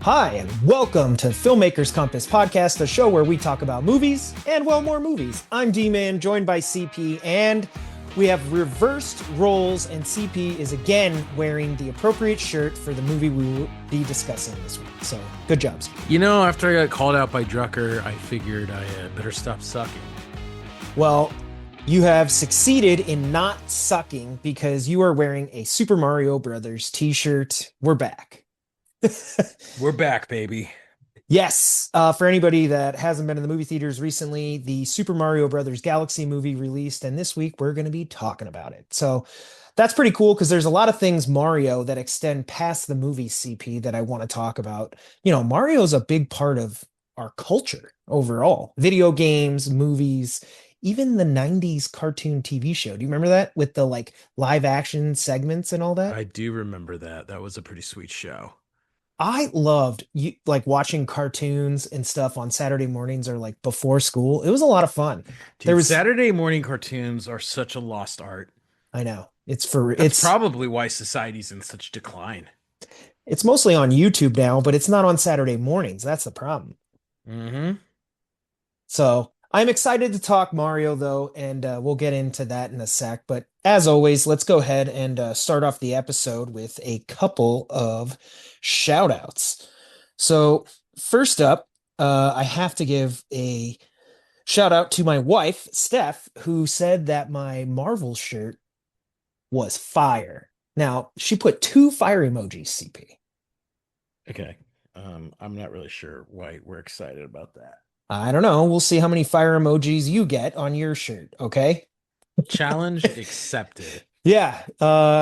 Hi, and welcome to Filmmakers Compass Podcast, a show where we talk about movies and, well, more movies. I'm D-Man, joined by CP, and we have reversed roles, and CP is again wearing the appropriate shirt for the movie we will be discussing this week. So, good job, CP. You know, after I got called out by Drucker, I figured I better stop sucking. Well, you have succeeded in not sucking because you are wearing a Super Mario Brothers t-shirt. We're back. We're back, baby. Yes. For anybody that hasn't been in the movie theaters recently, the Super Mario Brothers Galaxy movie released, and this week we're going to be talking about it. So that's pretty cool because there's a lot of things Mario that extend past the movie CP that I want to talk about. You know, Mario's a big part of our culture overall. Video games, movies, even the 90s cartoon TV show. Do you remember that with the like live action segments and all that? I do remember that. That was a pretty sweet show. I loved like watching cartoons and stuff on Saturday mornings or like before school. It was a lot of fun. Dude, Saturday morning cartoons are such a lost art. I know. It's probably why society's in such decline. It's mostly on YouTube now, but it's not on Saturday mornings. That's the problem. Mm-hmm. So I'm excited to talk Mario though, and we'll get into that in a sec. But as always, let's go ahead and start off the episode with a couple of shout outs. So first up, I have to give a shout out to my wife, Steph, who said that my Marvel shirt was fire. Now, she put 2 fire emojis, CP. Okay. I'm not really sure why we're excited about that. I don't know. We'll see how many fire emojis you get on your shirt, okay? Challenge accepted. Yeah.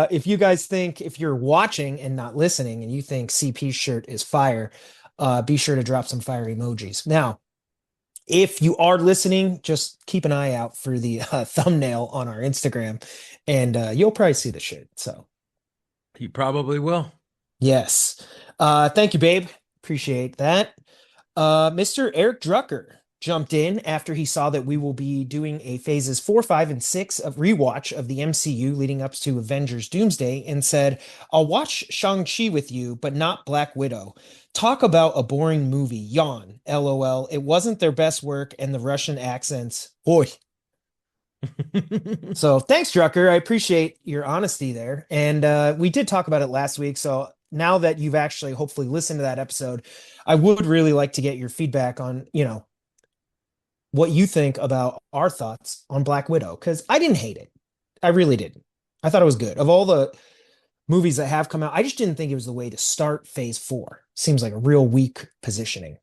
If you guys think, if you're watching and not listening and you think CP's shirt is fire, be sure to drop some fire emojis. Now, if you are listening, just keep an eye out for the thumbnail on our Instagram and you'll probably see the shirt. So you probably will. Yes. Thank you, babe. Appreciate that. Mr. Eric Drucker jumped in after he saw that we will be doing a phases 4, 5, and 6 of rewatch of the MCU leading up to Avengers Doomsday and said, I'll watch Shang-Chi with you, but not Black Widow. Talk about a boring movie. Yawn. LOL. It wasn't their best work and the Russian accents. Boy. So thanks, Drucker. I appreciate your honesty there. And we did talk about it last week. So now that you've actually hopefully listened to that episode, I would really like to get your feedback on, you know, what you think about our thoughts on Black Widow, because I didn't hate it. I really didn't. I thought it was good. Of all the movies that have come out, I just didn't think it was the way to start phase 4. Seems like a real weak positioning.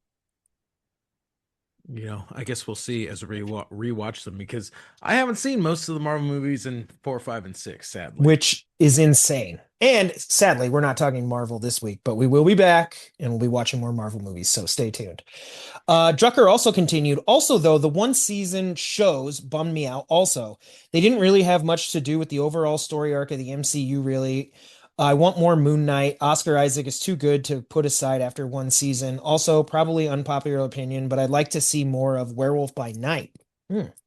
You know, I guess we'll see as we rewatch them because I haven't seen most of the Marvel movies in 4, 5, and 6, sadly. Which is insane. And sadly, we're not talking Marvel this week, but we will be back and we'll be watching more Marvel movies, so stay tuned. Drucker also continued. Also, though, the one season shows bummed me out also. They didn't really have much to do with the overall story arc of the MCU, really. I want more Moon Knight. Oscar Isaac is too good to put aside after one season. Also, probably unpopular opinion, but I'd like to see more of Werewolf by Night.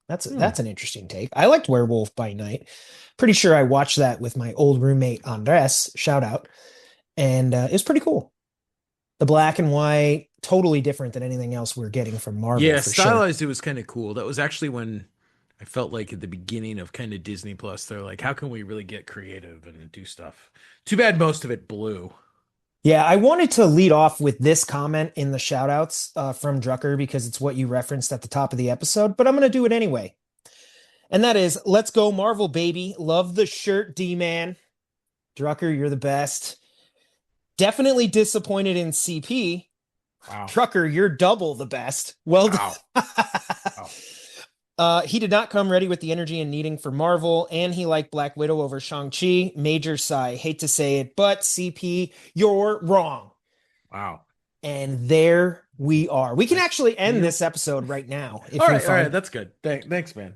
That's an interesting take. I liked Werewolf by Night. Pretty sure I watched that with my old roommate Andres. Shout out, and it was pretty cool. The black and white, totally different than anything else we're getting from Marvel. Yeah, stylized, sure. It was kind of cool. That was actually when I felt like at the beginning of kind of Disney Plus, they're like, how can we really get creative and do stuff? Too bad most of it blew. Yeah, I wanted to lead off with this comment in the shout outs from Drucker because it's what you referenced at the top of the episode, but I'm going to do it anyway. And that is, let's go Marvel, baby. Love the shirt, D-Man. Drucker, you're the best. Definitely disappointed in CP. Wow. Drucker, you're double the best. Well done. Wow. He did not come ready with the energy and needing for Marvel, and he liked Black Widow over Shang-Chi. Major sigh. Hate to say it, but CP, you're wrong. Wow. And there we are. We can actually end this episode right now. All right, that's good. Thanks, man.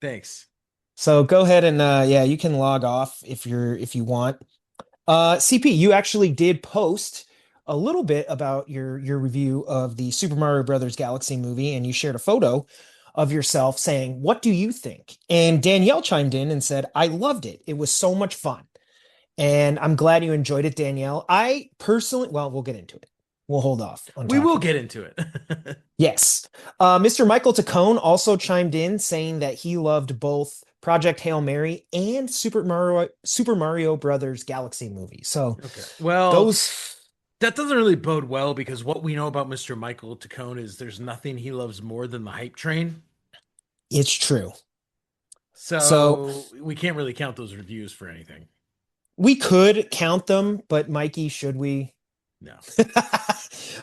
Thanks. So go ahead and you can log off if you want. CP, you actually did post a little bit about your review of the Super Mario Brothers Galaxy movie, and you shared a photo of yourself saying, what do you think? And Danielle chimed in and said, I loved it. It was so much fun. And I'm glad you enjoyed it, Danielle. I personally, well, we'll get into it. we'll hold off on We will talking. get into it. Yes. Mr. Michael Taccone also chimed in saying that he loved both Project Hail Mary and Super Mario Brothers Galaxy movie. So Okay. Well, those, that doesn't really bode well because what we know about Mr. Michael Taccone is there's nothing he loves more than the hype train. it's true. So So we can't really count those reviews for anything. we could count them, but Mikey, should we? No.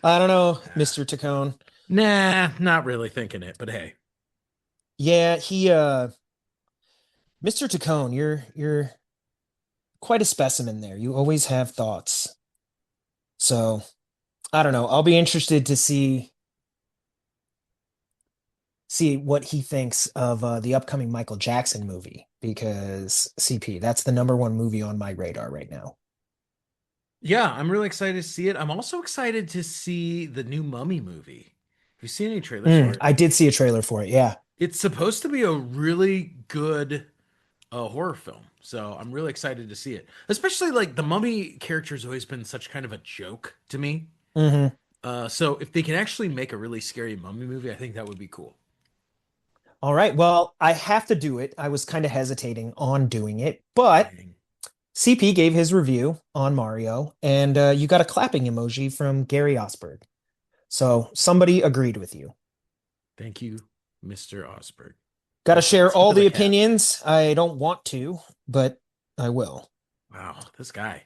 I don't know, Nah. Mr. Taccone. Nah, not really thinking it, but hey. Yeah, Mr. Taccone, you're quite a specimen there. You always have thoughts. So I don't know. I'll be interested to see what he thinks of the upcoming Michael Jackson movie because CP, that's the number one movie on my radar right now. Yeah, I'm really excited to see it. I'm also excited to see the new Mummy movie. Have you seen any trailers for it? I did see a trailer for it. Yeah. It's supposed to be a really good horror film. So I'm really excited to see it. Especially like the Mummy character's always been such kind of a joke to me. hmm So if they can actually make a really scary Mummy movie, I think that would be cool. All right. Well, I have to do it. I was kind of hesitating on doing it, but Dang. CP gave his review on Mario, and you got a clapping emoji from Gary Osberg. So somebody agreed with you. Thank you, Mr. Osberg. Got to With the share tip all of the the cap. opinions. I don't want to, but I will. Wow, this guy.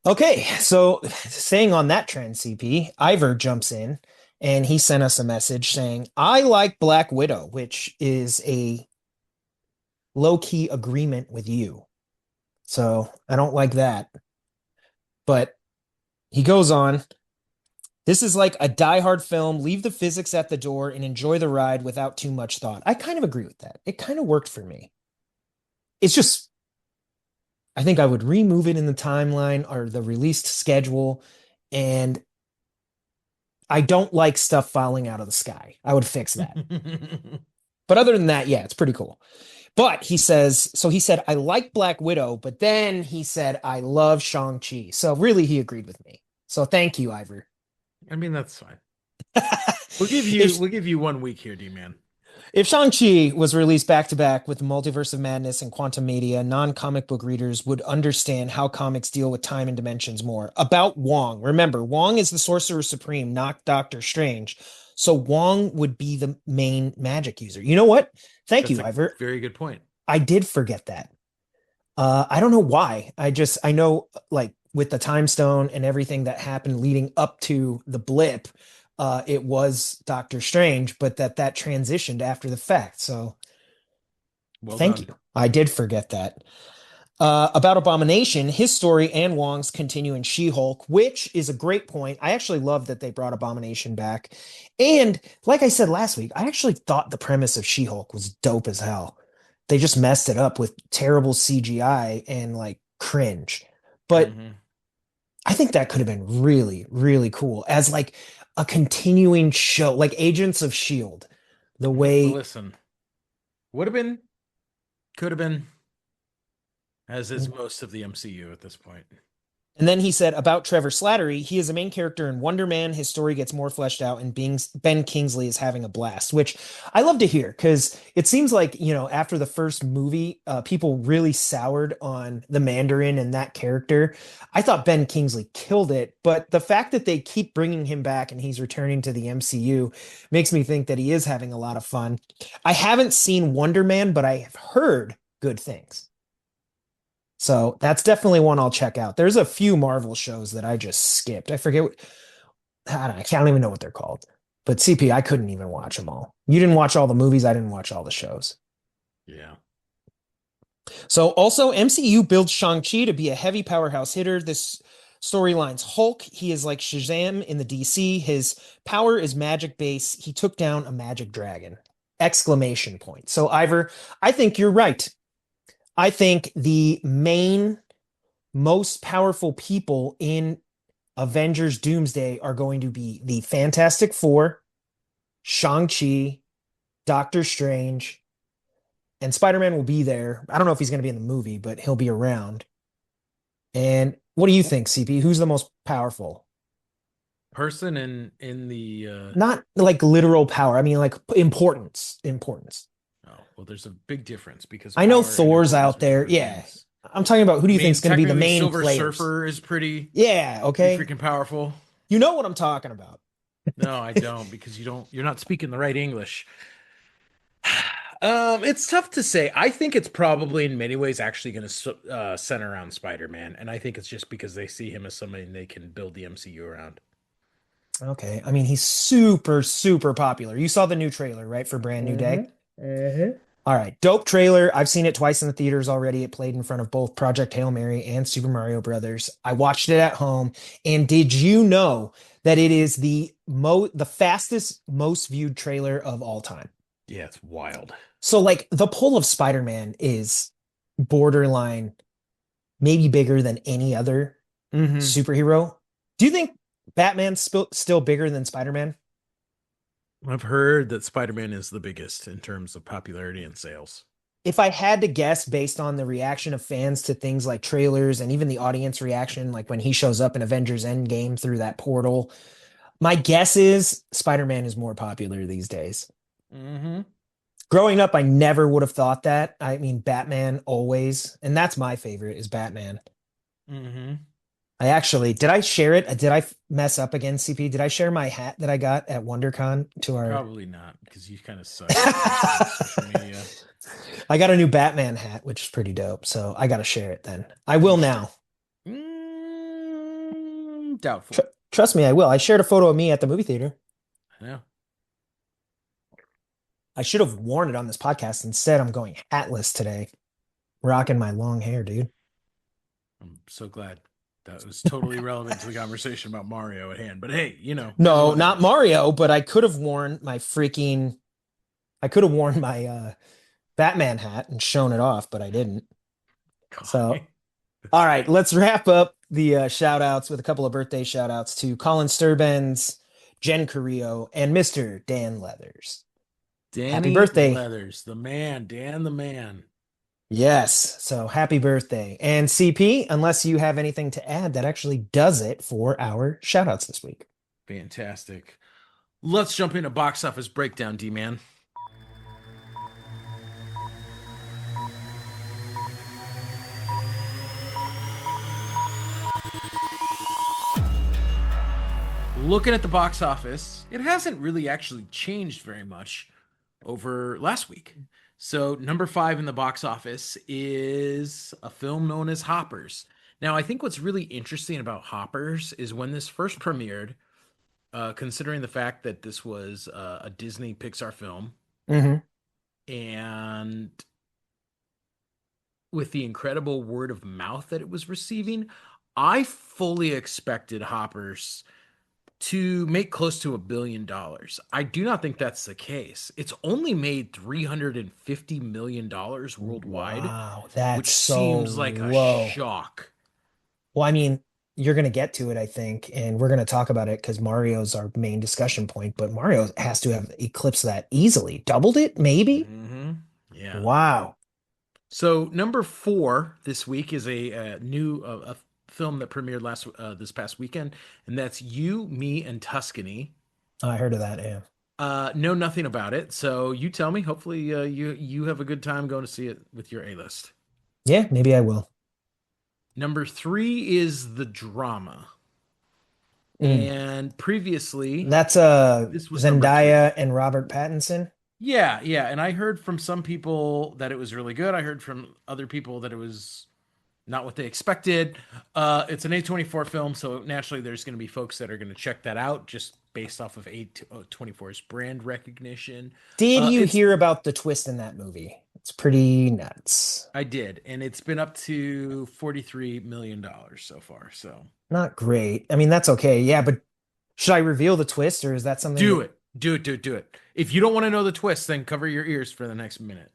Okay, so staying on that trend, CP, Ivor jumps in and he sent us a message saying, I like Black Widow, which is a low-key agreement with you. So I don't like that. But he goes on, this is like a die-hard film. Leave the physics at the door and enjoy the ride without too much thought. I kind of agree with that. It kind of worked for me. It's just, I think I would remove it in the timeline or the released schedule. And I don't like stuff falling out of the sky. I would fix that. But other than that, yeah, it's pretty cool. But he says, so he said, I like Black Widow, but then he said, I love Shang-Chi. So really, he agreed with me. So thank you, Ivor. I mean, that's fine. If We'll give you 1 week here, D man. if Shang-Chi was released back to back with the Multiverse of Madness and Quantum Media, non-comic book readers would understand how comics deal with time and dimensions more. About Wong, remember, Wong is the Sorcerer Supreme, not Doctor Strange. So Wong would be the main magic user. You know what? Thank That's you, a Ivor. very good point. I did forget that. I don't know why. I know like with the time stone and everything that happened leading up to the blip, it was Doctor Strange, but that transitioned after the fact. So Well thank done. you. I did forget that. About Abomination, his story and Wong's continue in She-Hulk, which is a great point. I actually love that they brought Abomination back. And like I said last week, I actually thought the premise of She-Hulk was dope as hell. They just messed it up with terrible CGI and like cringe. But Hmm. I think that could have been really, really cool as like a continuing show, like Agents of S.H.I.E.L.D. The way Listen, would have been, could have been, as is most of the MCU at this point. And then he said about Trevor Slattery, he is a main character in Wonder Man. His story gets more fleshed out, and Ben Kingsley is having a blast, which I love to hear because it seems like, after the first movie, people really soured on the Mandarin and that character. I thought Ben Kingsley killed it, but the fact that they keep bringing him back and he's returning to the MCU makes me think that he is having a lot of fun. I haven't seen Wonder Man, but I have heard good things. So that's definitely one I'll check out. There's a few Marvel shows that I just skipped. I forget I don't know, I can't even know what they're called. But CP, I couldn't even watch them all. You didn't watch all the movies, I didn't watch all the shows. Yeah. So also MCU builds Shang-Chi to be a heavy powerhouse hitter. This storyline's Hulk. He is like Shazam in the DC. His power is magic base. He took down a magic dragon. Exclamation point. So Ivor, I think you're right. I think the main most powerful people in Avengers Doomsday are going to be the Fantastic Four, Shang-Chi, Doctor Strange, and Spider-Man will be there. I don't know if he's going to be in the movie, but he'll be around. And what do you think, CP? Who's the most powerful? person in the Not like literal power. I mean like importance. Importance. oh, well, there's a big difference because I know power and Thor's importance out are there. different Yeah. things. I'm talking about who I do you think is mean, going to be the technically main Silver players? Surfer is Yeah, pretty okay. freaking powerful. You know what I'm talking about. No, I don't because you're not speaking the right English. It's tough to say. I think it's probably in many ways actually going to center around Spider-Man, and I think it's just because they see him as somebody they can build the MCU around. Okay. I mean, he's super, super popular. You saw the new trailer, right, for Brand New Day? Mm-hmm. Mm-hmm. All right. Dope trailer. I've seen it twice in the theaters already. It played in front of both Project Hail Mary and Super Mario Brothers. I watched it at home. And did you know that it is the fastest, most viewed trailer of all time? Yeah, it's wild. So like the pull of Spider-Man is borderline maybe bigger than any other Mm-hmm. superhero. Do you think Batman's still bigger than Spider-Man? I've heard that Spider-Man is the biggest in terms of popularity and sales. If I had to guess based on the reaction of fans to things like trailers and even the audience reaction, like when he shows up in Avengers Endgame through that portal, my guess is Spider-Man is more popular these days. Mm-hmm. Growing up, I never would have thought that. I mean, Batman always, and that's my favorite is Batman. Mm-hmm. I actually, did I share it? Did I mess up again, CP? Did I share my hat that I got at WonderCon to our Probably not, because you kind of suck at posting to social media. I got a new Batman hat, which is pretty dope. So I got to share it then. I will You should. now. Doubtful. Trust me, I will. I shared a photo of me at the movie theater. I know. I should have worn it on this podcast. Instead, I'm going hatless today, rocking my long hair, dude. I'm so glad that was totally relevant to the conversation about Mario at hand. But hey, is No, what it not is. Mario, but I could have worn my Batman hat and shown it off, but I didn't. So, That's all right, great. let's wrap up the shout outs with a couple of birthday shout outs to Colin Sturbens, Jen Carrillo, and Mr. Dan Leathers. Happy Danny birthday. Leathers, the man, Dan the man. Yes. So happy birthday. And CP, unless you have anything to add, that actually does it for our shout outs this week. Fantastic. Let's jump into box office breakdown, D man. Looking at the box office, it hasn't really actually changed very much over last week. So, number 5 in the box office is a film known as Hoppers. Now, I think what's really interesting about Hoppers is when this first premiered, considering the fact that this was a Disney Pixar film, Hmm. and with the incredible word of mouth that it was receiving, I fully expected Hoppers to make close to $1 billion. I do not think that's the case. It's only made $350 million worldwide, Wow, that's which so seems like a low. shock. Well, I mean, you're going to get to it, I think, and we're going to talk about it because Mario's our main discussion point, but Mario has to have eclipsed that easily. Doubled it, maybe? Yeah. Wow. So number 4 this week is a new a film that premiered last this past weekend, and that's You, Me, and Tuscany. I heard of that, yeah. Know nothing about it, so you tell me. Hopefully, you have a good time going to see it with your A list. Yeah, maybe I will. Number 3 is the drama, Mm. and previously That's this was number 3. Zendaya and Robert Pattinson. Yeah, yeah, and I heard from some people that it was really good. I heard from other people that it was not what they expected. It's an A24 film, so naturally there's going to be folks that are going to check that out just based off of A24's brand recognition. Did you It's hear about the twist in that movie? It's pretty nuts. I did, and it's been up to $43 million so far. So Not great. I mean, that's okay. Yeah, but should I reveal the twist or is that something do that it, do it, do it, do it. If you don't want to know the twist, then cover your ears for the next minute.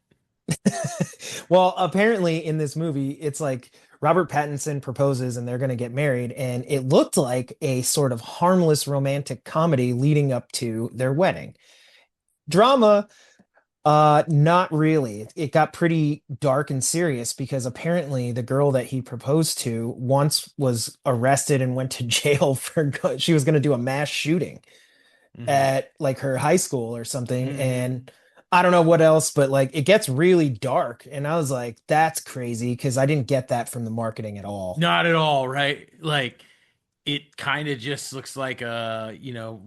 Well, apparently in this movie, it's like Robert Pattinson proposes and they're going to get married. And it looked like a sort of harmless romantic comedy leading up to their wedding. Drama, Not really. It got pretty dark and serious because apparently the girl that he proposed to once was arrested and went to jail for she was going to do a mass shooting Hmm. at like her high school or something. Hmm. And I don't know what else, but like it gets really dark. And I was like, that's crazy because I didn't get that from the marketing at all. Not at all, right? Like it kind of just looks like a,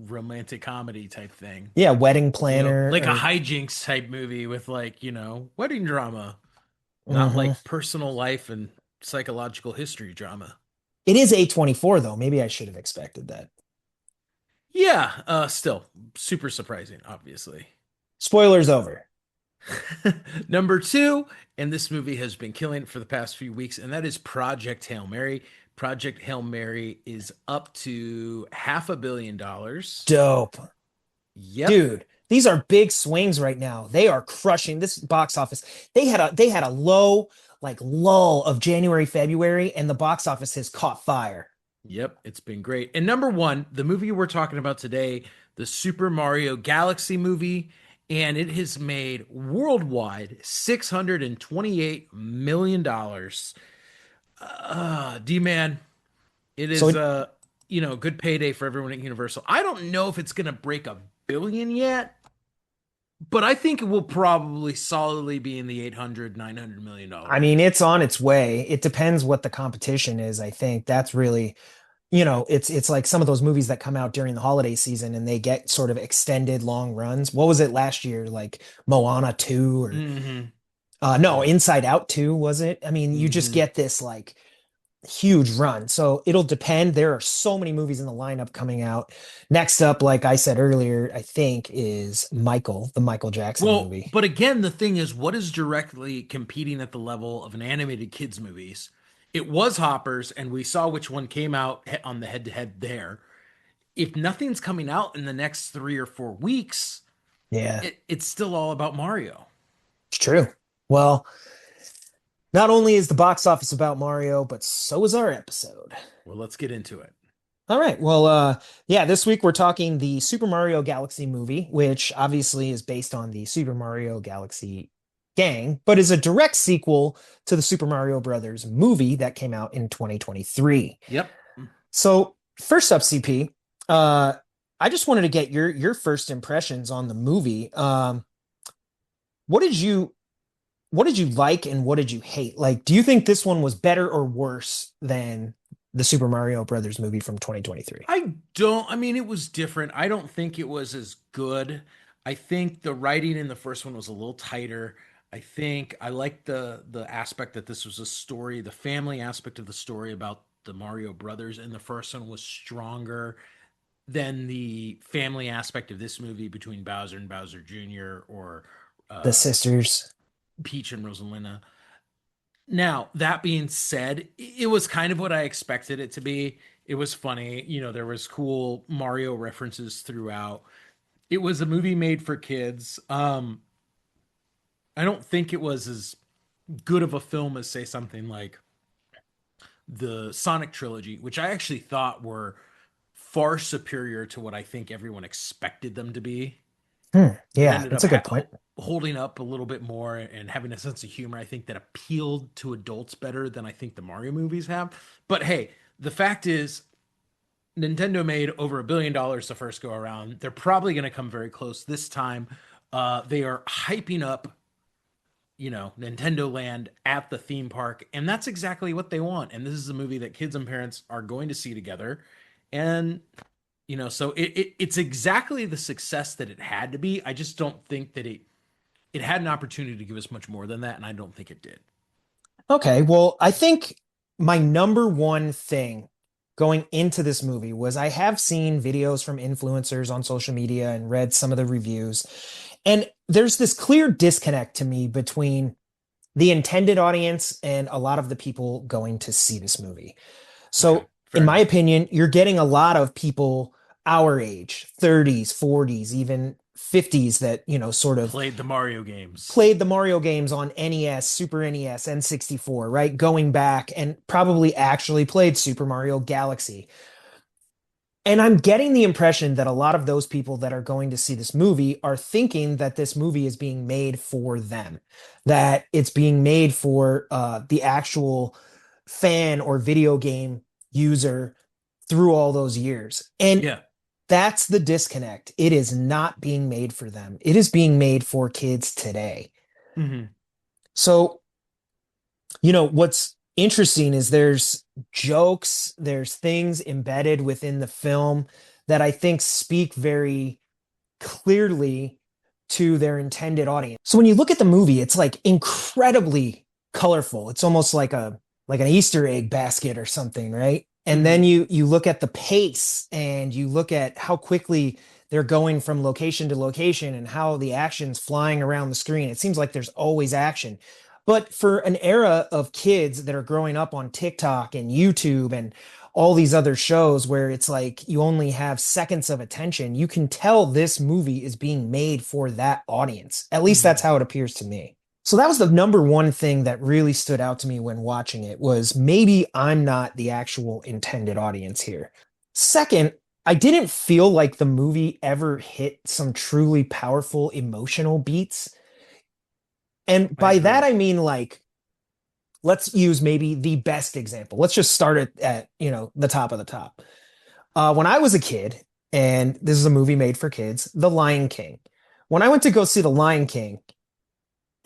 romantic comedy type thing. Yeah, wedding planner Like a or hijinks type movie with like, wedding drama, not mhm. like personal life and psychological history drama. It is A24 though. Maybe I should have expected that. Yeah, still super surprising, obviously. Spoilers over. Number two, and this movie has been killing it for the past few weeks, and that is Project Hail Mary. Project Hail Mary is up to $500 million. Dope. Yep. Dude, these are big swings right now. They are crushing this box office. They had a low like lull of January, February, and the box office has caught fire. Yep, it's been great. And number one, the movie we're talking about today, the Super Mario Galaxy movie, and it has made worldwide $628 million. D-Man, it So is a good payday for everyone at Universal. I don't know if it's gonna break a billion yet, but I think it will probably solidly be in the 800, $900 million I mean, range. it's on its way. It depends what the competition is, I think. That's really, it's like some of those movies that come out during the holiday season and they get sort of extended long runs. What was it last year? Like Moana 2 or Mm-hmm. no, Yep. Inside Out 2, was it? I mean, you just Mm-hmm. get this like huge run. So it'll depend. There are so many movies in the lineup coming out. Next up, like I said earlier, I think is Michael, the Michael Jackson Well, movie. but again, the thing is, what is directly competing at the level of an animated kids movies? It was Hoppers, and we saw which one came out on the head-to-head there. If nothing's coming out in the next 3 or 4 weeks, Yeah, it's still all about Mario. it's true. Well, not only is the box office about Mario, but so is our episode. Well, let's get into it. All right. Well, yeah, this week we're talking the Super Mario Galaxy movie, which obviously is based on the Super Mario Galaxy gang, but is a direct sequel to the Super Mario Brothers movie that came out in 2023. Yep. So, first up, CP, I just wanted to get your first impressions on the movie. What did you what did you like and what did you hate? Like, do you think this one was better or worse than the Super Mario Brothers movie from 2023? I mean, it was different. I don't think it was as good. I think the writing in the first one was a little tighter. I think I liked the aspect that this was a story, the family aspect of the story about the Mario brothers in the first one was stronger than the family aspect of this movie between Bowser and Bowser Jr. or The uh, sisters. Peach and Rosalina. Now, that being said, it was kind of what I expected it to be. It was funny. There was cool Mario references throughout. It was a movie made for kids. I don't think it was as good of a film as say something like the Sonic trilogy, which I actually thought were far superior to what I think everyone expected them to be. It Yeah, ended that's up a good point. holding up a little bit more and having a sense of humor. I think that appealed to adults better than I think the Mario movies have. But hey, the fact is, Nintendo made over $1 billion the first go around. They're probably going to come very close this time. They are hyping up, Nintendo Land at the theme park, and that's exactly what they want. And this is a movie that kids and parents are going to see together. And so it's exactly the success that it had to be. I just don't think that it had an opportunity to give us much more than that, and I don't think it did. Okay, well, I think my number one thing going into this movie was I have seen videos from influencers on social media and read some of the reviews. And there's this clear disconnect to me between the intended audience and a lot of the people going to see this movie. Okay, So, in fair my enough. opinion, you're getting a lot of people our age, 30s, 40s, even 50s that, sort of Played the Mario games. played the Mario games on NES, Super NES, N64, right? Going back and probably actually played Super Mario Galaxy. And I'm getting the impression that a lot of those people that are going to see this movie are thinking that this movie is being made for them, that it's being made for the actual fan or video game user through all those years. And Yeah. that's the disconnect. It is not being made for them. It is being made for kids today. Hmm. So, what's interesting is there's jokes, there's things embedded within the film that I think speak very clearly to their intended audience. So when you look at the movie, it's like incredibly colorful. It's almost like an Easter egg basket or something, right? And Hmm. then you look at the pace and you look at how quickly they're going from location to location and how the action's flying around the screen. It seems like there's always action. But for an era of kids that are growing up on TikTok and YouTube and all these other shows where it's like you only have seconds of attention, you can tell this movie is being made for that audience. At least that's Hmm. how it appears to me. So that was the number one thing that really stood out to me when watching it was maybe I'm not the actual intended audience here. Second, I didn't feel like the movie ever hit some truly powerful emotional beats. And I by that agree. I mean like let's use maybe the best example. Let's just start it at, the top of the top. When I was a kid, and this is a movie made for kids, The Lion King. When I went to go see The Lion King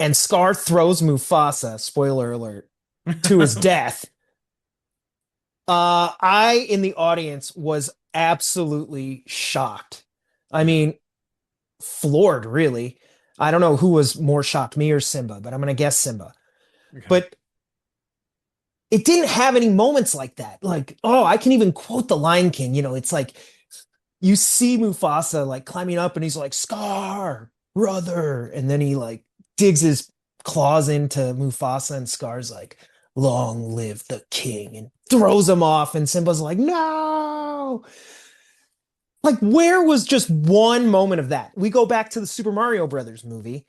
and Scar throws Mufasa, spoiler alert, to his death, I in the audience was absolutely shocked. I Yeah. mean, floored, really. I don't know who was more shocked, me or Simba, but I'm gonna guess Simba. Okay. But it didn't have any moments like that. Like, oh, I can even quote The Lion King. It's like you see Mufasa like climbing up and he's like, Scar, brother. And then he like digs his claws into Mufasa and Scar's like, long live the king and throws him off. And Simba's like, no. Like, where was just one moment of that? We go back to the Super Mario Brothers movie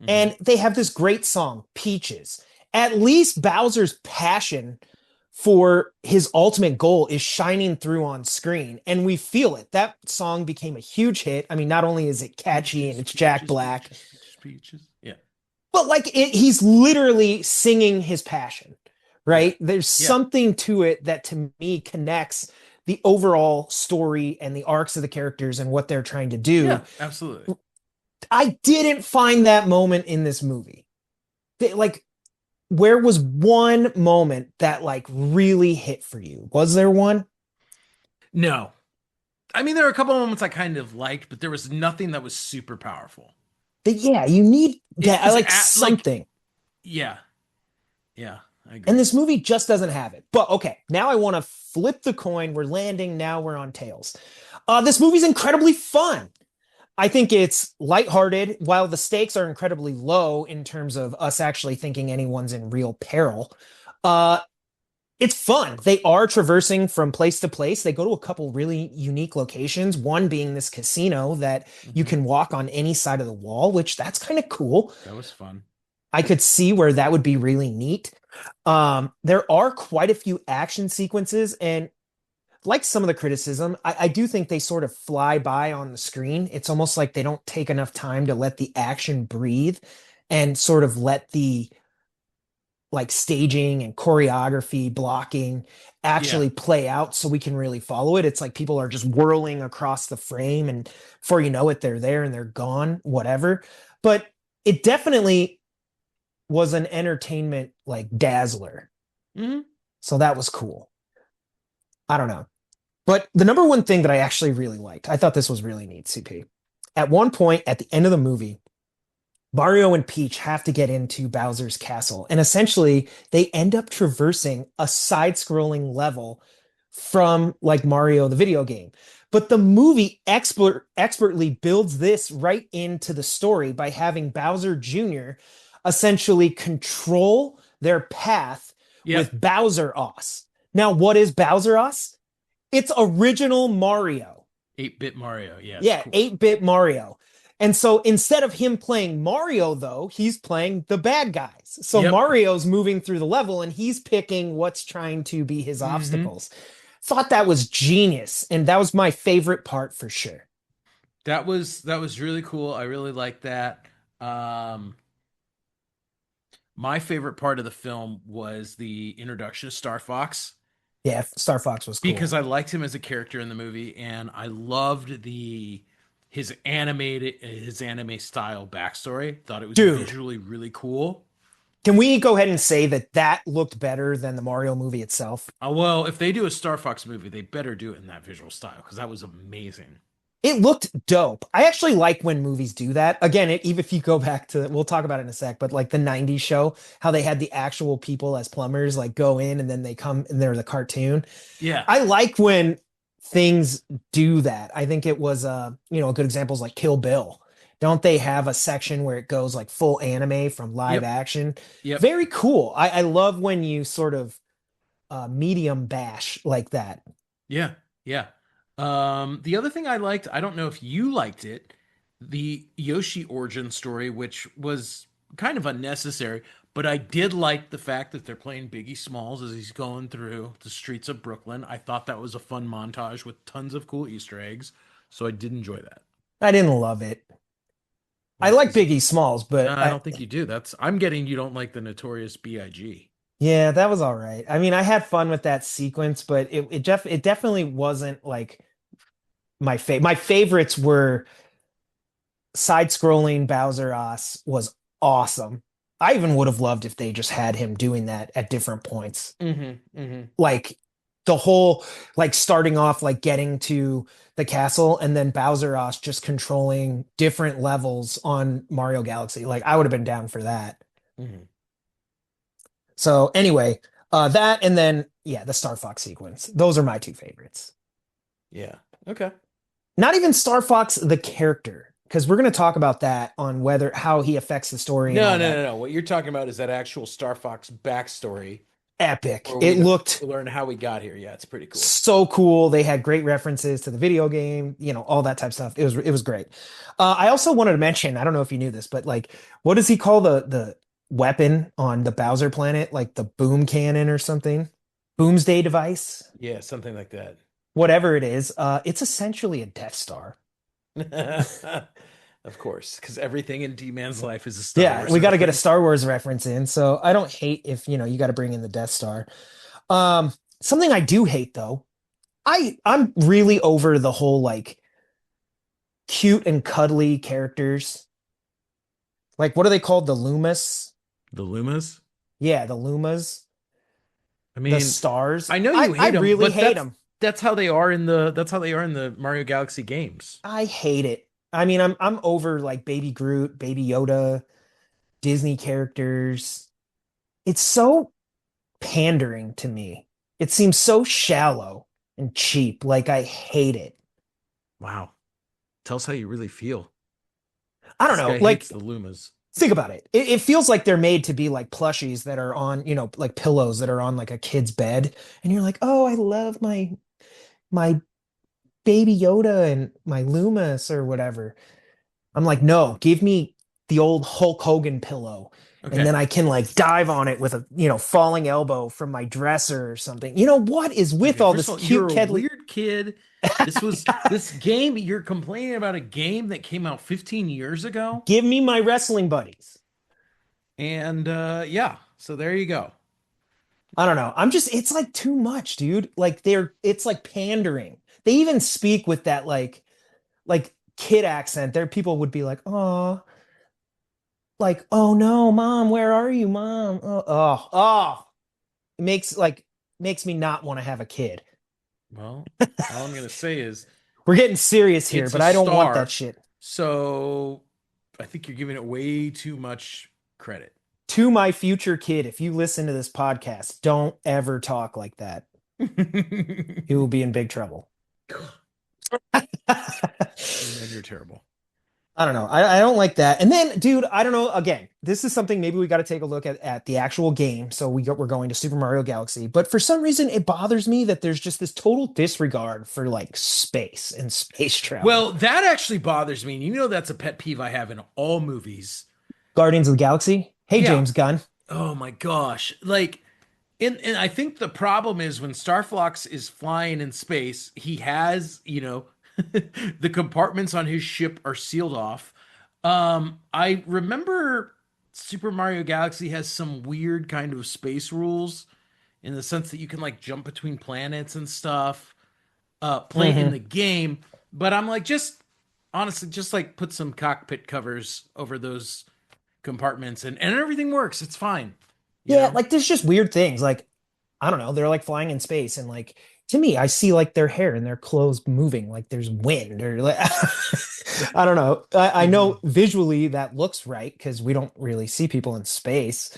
Hmm. and they have this great song, Peaches. At least Bowser's passion for his ultimate goal is shining through on screen, and we feel it. That song became a huge hit. I mean, not only is it catchy and Peaches, it's Jack peaches, Black, peaches, peaches, peaches. Yeah. but like he's literally singing his passion, Yeah. right? There's Yeah. something to it that to me connects the overall story and the arcs of the characters and what they're trying to do. Yeah. Absolutely. I didn't find that moment in this movie. Like, where was one moment that like really hit for you? Was there one? No. I mean, there are a couple moments I kind of liked, but there was nothing that was super powerful. That yeah, you need It that. I was like like, something. yeah, yeah, I And agree. this movie just doesn't have it. But okay, now I want to flip the coin. We're landing. Now we're on tails. This movie's incredibly fun. I think it's lighthearted while the stakes are incredibly low in terms of us actually thinking anyone's in real peril. Uh, it's fun. They are traversing from place to place. They go to a couple really unique locations, one being this casino that you Hmm. can walk on any side of the wall, which that's kind of cool. That was fun. I could see where that would be really neat. There are quite a few action sequences, and like some of the criticism, I do think they sort of fly by on the screen. It's almost like they don't take enough time to let the action breathe and sort of let the like staging and choreography, blocking Yeah. actually play out so we can really follow it. It's like people are just whirling across the frame, and before you know it, they're there and they're gone, whatever. But it definitely was an entertainment like dazzler. Hmm. So that was cool. I don't know. But the number one thing that I actually really liked, I thought this was really neat, CP. At one point at the end of the movie, Mario and Peach have to get into Bowser's castle. And essentially, they end up traversing a side scrolling level from like Mario, the video game. But the movie expertly builds this right into the story by having Bowser Jr. essentially control their path Yep. with Bowser Os. Now, what is Bowser Os? It's original Mario. 8-bit Mario. Yeah, it's Yeah, cool. 8-bit Mario. And so instead of him playing Mario, though, he's playing the bad guys. So Yep. Mario's moving through the level and he's picking what's trying to be his Hmm. obstacles. thought that was genius, and that was my favorite part for sure. That was really cool. I really like that. My favorite part of the film was the introduction of Star Fox Yeah, Star Fox was because cool. I liked him as a character in the movie and I loved the his anime style backstory. Thought it was Dude, visually really cool. can we go ahead and say that that looked better than the Mario movie itself? Well, if they do a Star Fox movie, they better do it in that visual style because that was amazing. It looked dope. I actually like when movies do that. Again, even if you go back to, we'll talk about it in a sec, but like the 90s show, how they had the actual people as plumbers like go in and then they come and they're the cartoon. Yeah. I like when things do that. I think it was a good example is like Kill Bill. Don't they have a section where it goes like full anime from live Yep. action? Yep. Very cool. I love when you sort of medium bash like that. Yeah, yeah. The other thing I liked, I don't know if you liked it, the Yoshi origin story, which was kind of unnecessary, but I did like the fact that they're playing Biggie Smalls as he's going through the streets of Brooklyn. I thought that was a fun montage with tons of cool Easter eggs, so I did enjoy that. I didn't love it. I Well, like because Biggie Smalls, but I don't think you do. I'm getting you don't like the Notorious B.I.G. yeah, that was all right. I mean, I had fun with that sequence, but it definitely wasn't like my favorites were side-scrolling Bowser Oss was awesome. I even would have loved if they just had him doing that at different points. Mm-hmm. Mm-hmm. Like the whole like starting off like getting to the castle and then Bowser Oss just controlling different levels on Mario Galaxy. Like I would have been down for that. Mm-hmm. So anyway, that and then yeah, the Star Fox sequence. Those are my two favorites. Yeah. Okay. Not even Star Fox the character, because we're going to talk about that on whether how he affects the story and No, all no, that. no, no. What you're talking about is that actual Star Fox backstory Epic. where It we looked learn how we got here. Yeah, it's pretty cool. so cool. They had great references to the video game, all that type of stuff. It was great. I also wanted to mention, I don't know if you knew this, but like what does he call the weapon on the Bowser planet? Like the boom cannon or something? Boomsday device? Yeah, something like that. Whatever it is, it's essentially a Death Star. Of course, because everything in D-Man's life is a Star Yeah, Wars we got to get a reference. Star Wars reference in. So I don't hate if, you got to bring in the Death Star. Something I do hate though, I'm really over the whole like cute and cuddly characters. Like what are they called? The Lumas? The Lumas? Yeah, the Lumas, I the mean, stars. I know I you I hate them, really but hate them. that's how they are in the Mario Galaxy games. I hate it. I mean, I'm over like Baby Groot, Baby Yoda, Disney characters. It's so pandering to me. It seems so shallow and cheap. Like I hate it. Wow. Tell us how you really feel. I don't This know. guy Like hates the Lumas. think about it. It feels like they're made to be like plushies that are on, like pillows that are on like a kid's bed. And you're like, oh, I love my baby Yoda and my Loomis or whatever. I'm like, no, give me the old Hulk Hogan pillow. And Okay. then I can like dive on it with a, falling elbow from my dresser or something. What is with Okay. all First this of all, you're cute a Kedley? weird kid. This game, you're complaining about a game that came out 15 years ago. Give me my wrestling buddies. And yeah, so there you go. I don't know. It's like too much, dude. Like it's like pandering. They even speak with that like kid accent. There people would be like, oh, like, oh no, mom, where are you, mom? Oh, oh, oh. It makes me not want to have a kid. Well, all I'm gonna say is We're getting serious here, it's but a I don't want that star, shit. so I think you're giving it way too much credit. To my future kid, if you listen to this podcast, don't ever talk like that. He will be in big trouble. And you're terrible. I don't know. I don't like that. And then, dude, I don't know. Again, this is something maybe we got to take a look at the actual game. So we're going to Super Mario Galaxy. But for some reason, it bothers me that there's just this total disregard for like space and space travel. Well, that actually bothers me. And you know that's a pet peeve I have in all movies. Guardians of the Galaxy. Hey, Yeah. James Gunn. Oh my gosh. Like And I think the problem is when Star Fox is flying in space, he has, the compartments on his ship are sealed off. I remember Super Mario Galaxy has some weird kind of space rules in the sense that you can like jump between planets and stuff, play in Hmm. the game. But I'm like, just honestly, just like put some cockpit covers over those compartments and everything works. It's fine, you Yeah, know? like there's just weird things. Like, I don't know, they're like flying in space and like to me, I see like their hair and their clothes moving, like there's wind or like I don't know. I Hmm. know visually that looks right because we don't really see people in space,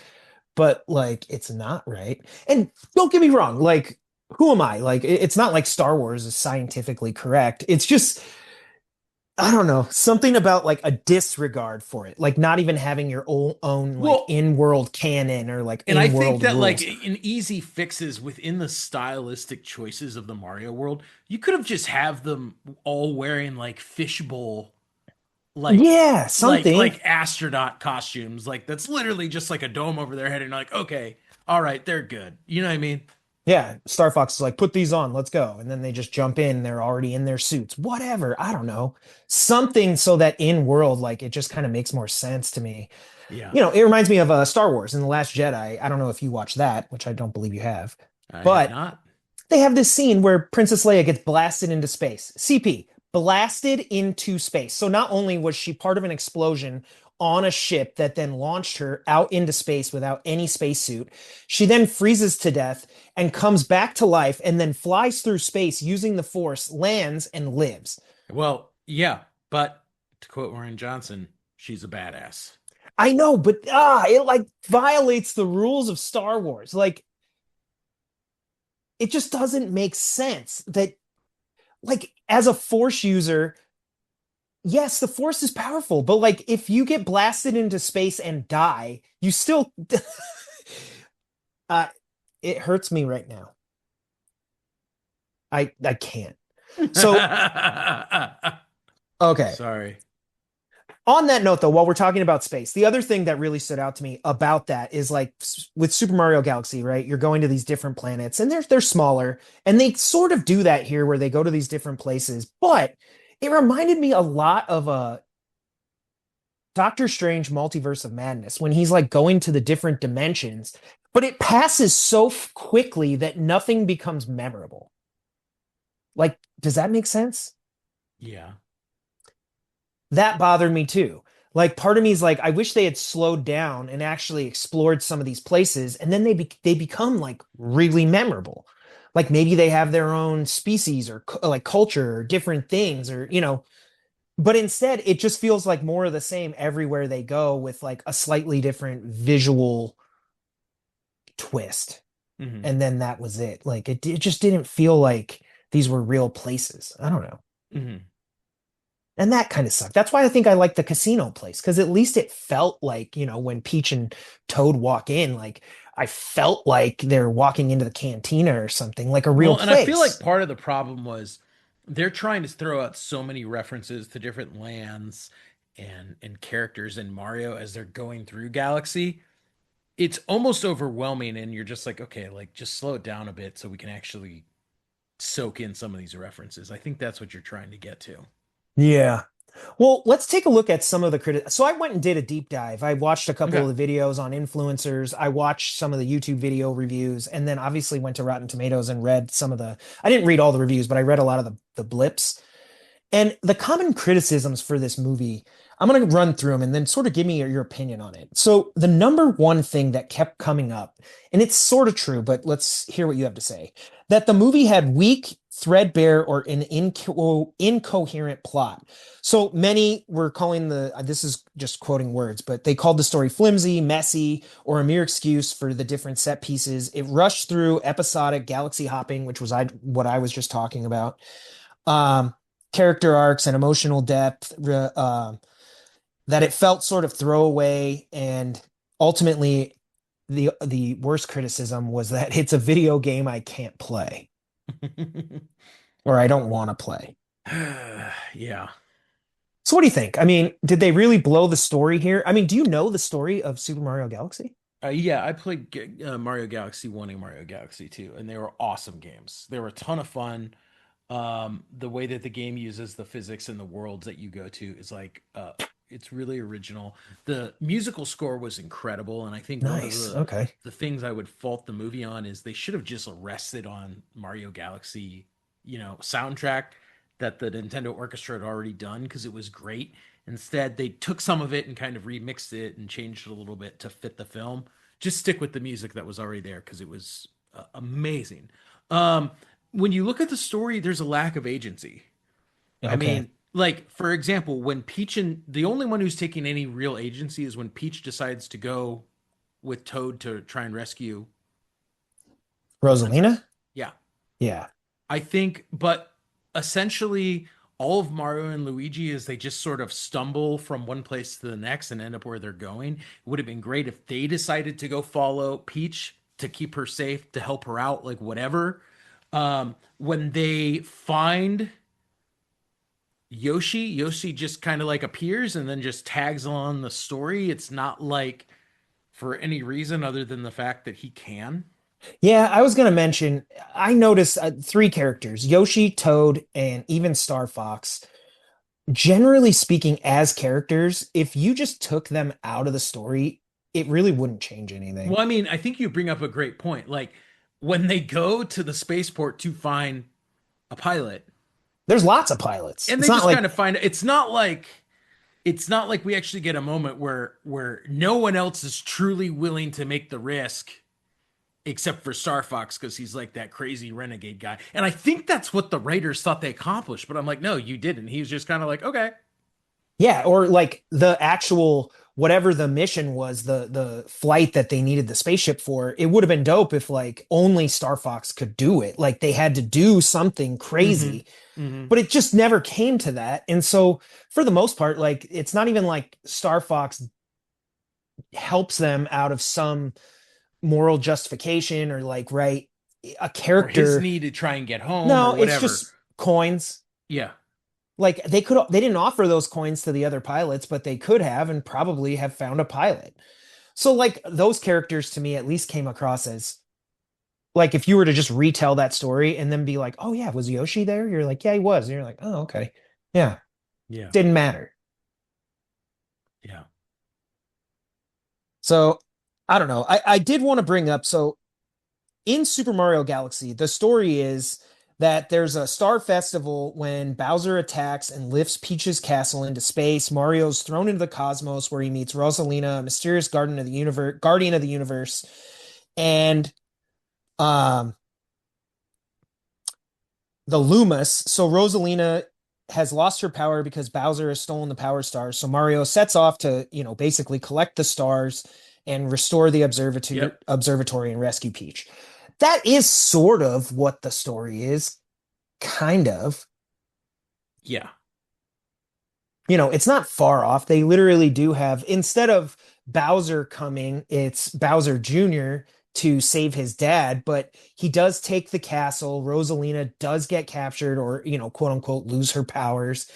but like it's not right. And don't get me wrong, like who am I? Like it's not like Star Wars is scientifically correct. It's just I don't know, something about like a disregard for it, like not even having your own like Well, in-world canon or like and I think in-world that like rules. an easy fixes within the stylistic choices of the Mario world, you could have just have them all wearing like fishbowl, like Yeah, something. like astronaut costumes. Like that's literally just like a dome over their head, and like, okay, all right, they're good. You know what I mean? Yeah, Star Fox is like, put these on, let's go. And then they just jump in, they're already in their suits. Whatever, I don't know. Something so that in world, like it just kind of makes more sense to me. Yeah, You know, it reminds me of Star Wars and The Last Jedi. I don't know if you watched that, which I don't believe you have, I have but not. they have this scene where Princess Leia gets blasted into space. CP, blasted into space. So not only was she part of an explosion on a ship that then launched her out into space without any spacesuit, she then freezes to death and comes back to life and then flies through space using the Force, lands, and lives. Well, yeah, but to quote Warren Johnson, she's a badass. I know, but it like violates the rules of Star Wars. Like, it just doesn't make sense that, like, as a Force user, yes, the force is powerful, but like if you get blasted into space and die, you still uh it hurts me right now. I can't. So, okay. Sorry. On that note though, while we're talking about space, the other thing that really stood out to me about that is like with Super Mario Galaxy, right? You're going to these different planets and they're smaller and they sort of do that here where they go to these different places, but it reminded me a lot of a Doctor Strange Multiverse of Madness when he's like going to the different dimensions, but it passes so quickly that nothing becomes memorable. Like, does that make sense? Yeah. That bothered me too. Like, part of me is like, I wish they had slowed down and actually explored some of these places, and then they become like really memorable. Like maybe they have their own species or like culture or different things, or but instead it just feels like more of the same everywhere they go with like a slightly different visual twist. Hmm. And then that was it. Like it just didn't feel like these were real places. I don't know. Hmm. And that kind of sucked. That's why I think I like the casino place because at least it felt like, when Peach and Toad walk in, like I felt like they're walking into the cantina or something, like a real Well, and I feel like place. part of the problem was they're trying to throw out so many references to different lands and characters in Mario as they're going through Galaxy. It's almost overwhelming, and you're just like, okay, like just slow it down a bit so we can actually soak in some of these references. I think that's what you're trying to get to. Yeah. Well, let's take a look at some of the critics. So I went and did a deep dive. I watched a couple Okay. of the videos on influencers. I watched some of the YouTube video reviews, and then obviously went to Rotten Tomatoes and read some of the. I didn't read all the reviews, but I read a lot of the blips. And the common criticisms for this movie, I'm going to run through them and then sort of give me your opinion on it. So, the number one thing that kept coming up, and it's sort of true, but let's hear what you have to say, that the movie had weak, threadbare, or an incoherent plot. So, many were calling this is just quoting words, but they called the story flimsy, messy, or a mere excuse for the different set pieces. It rushed through episodic galaxy hopping, which was what I was just talking about. Um, Character arcs and emotional depth that it felt sort of throwaway and ultimately the worst criticism was that it's a video game I can't play or I don't want to play. Yeah. So what do you think? I mean, did they really blow the story here? I mean, do you know the story of Super Mario Galaxy? Yeah, I played Mario Galaxy 1 and Mario Galaxy 2, and they were awesome games. They were a ton of fun. The way that the game uses the physics and the worlds that you go to is like it's really original. The musical score was incredible, and I think one of Nice. Okay. the things I would fault the movie on is they should have just rested on Mario Galaxy, soundtrack that the Nintendo Orchestra had already done because it was great. Instead, they took some of it and kind of remixed it and changed it a little bit to fit the film. Just stick with the music that was already there because it was amazing. Um, when you look at the story, there's a lack of agency. I Okay. mean, like for example, when Peach and the only one who's taking any real agency is when Peach decides to go with Toad to try and rescue the princess. Rosalina? Yeah. Yeah. I think, but essentially all of Mario and Luigi is they just sort of stumble from one place to the next and end up where they're going. It would have been great if they decided to go follow Peach to keep her safe, to help her out, like whatever. When they find Yoshi just kind of like appears and then just tags along the story. It's not like for any reason other than the fact that he can. Yeah, I was going to mention, I noticed three characters, Yoshi, Toad, and even Star Fox. Generally speaking, as characters, if you just took them out of the story, it really wouldn't change anything. Well, I mean, I think you bring up a great point. Like when they go to the spaceport to find a pilot There's lots of pilots. and It's they not just kind like, of find it's not like we actually get a moment where no one else is truly willing to make the risk except for Star Fox because he's like that crazy renegade guy. And I think that's what the writers thought they accomplished. But I'm like, no, you didn't. He was just kind of like, okay. yeah, or like the actual whatever the mission was, the flight that they needed the spaceship for, it would have been dope if like only Star Fox could do it. Like they had to do something Mm-hmm. crazy, Mm-hmm. but it just never came to that. And so for the most part, like it's not even like Star Fox helps them out of some moral justification or like right a Or his character. need to try and get home or No, it's whatever. just coins. Yeah. Like they didn't offer those coins to the other pilots, but they could have and probably have found a pilot. So like those characters to me at least came across as like if you were to just retell that story and then be like, "Oh yeah, was Yoshi there?" You're like, "Yeah, he was." And you're like, "Oh, okay." Yeah, Yeah. didn't matter. Yeah. So, I don't know. I did want to bring up so in Super Mario Galaxy, the story is that there's a star festival when Bowser attacks and lifts Peach's castle into space. Mario's thrown into the cosmos where he meets Rosalina, a mysterious guardian of the universe, and um the Lumas. So Rosalina has lost her power because Bowser has stolen the power stars. So Mario sets off to, basically collect the stars and restore the Yep. observatory and rescue Peach. That is sort of what the story is, kind of. Yeah. It's not far off. They literally do have, instead of Bowser coming, it's Bowser Jr. to save his dad, but he does take the castle. Rosalina does get captured or, quote unquote, lose her powers.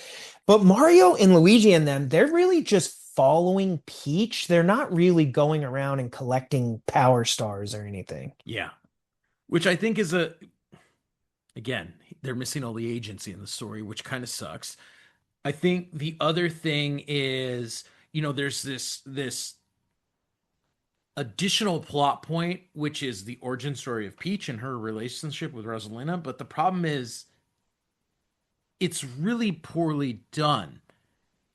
But Mario and Luigi and them, they're really just following Peach. They're not really going around and collecting power stars or anything. Yeah. Which I think is again, they're missing all the agency in the story, which kind of sucks. I think the other thing is, there's this additional plot point, which is the origin story of Peach and her relationship with Rosalina. But the problem is, it's really poorly done.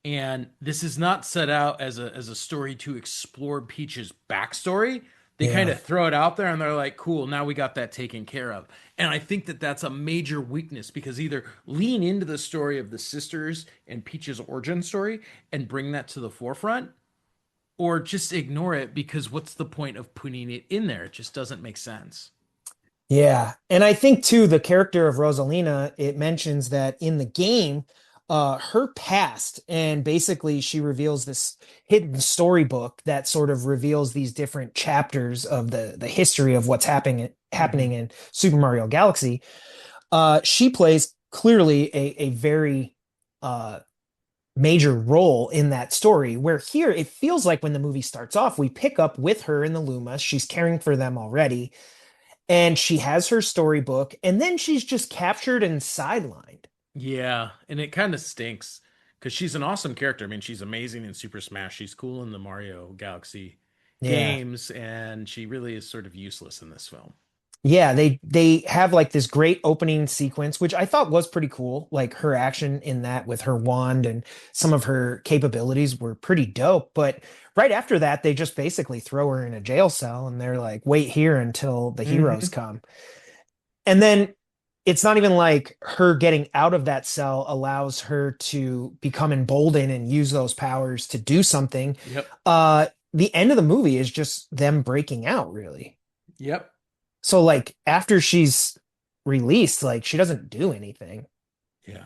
And this is not set out as a story to explore Peach's backstory. They kind Yeah. of throw it out there and they're like, cool, now we got that taken care of. And I think that that's a major weakness because either lean into the story of the sisters and Peach's origin story and bring that to the forefront, or just ignore it because what's the point of putting it in there? It just doesn't make sense. Yeah. And I think too, the character of Rosalina, it mentions that in the game, her past, and basically she reveals this hidden storybook that sort of reveals these different chapters of the history of what's happening Hmm. in Super Mario Galaxy. She plays clearly a very uh major role in that story. Where here it feels like when the movie starts off, we pick up with her in the Luma. She's caring for them already, and she has her storybook, and then she's just captured and sidelined. Yeah, and it kind of stinks because she's an awesome character. I mean, she's amazing in Super Smash. She's cool in the Mario Galaxy Yeah. games, and she really is sort of useless in this film. Yeah, they have like this great opening sequence, which I thought was pretty cool. Like her action in that with her wand and some of her capabilities were pretty dope. But right after that, they just basically throw her in a jail cell and they're like, wait here until the heroes Hmm. come. And then it's not even like her getting out of that cell allows her to become emboldened and use those powers to do something. Yep. The end of the movie is just them breaking out, really. Yep. So like after she's released, like she doesn't do anything. Yeah.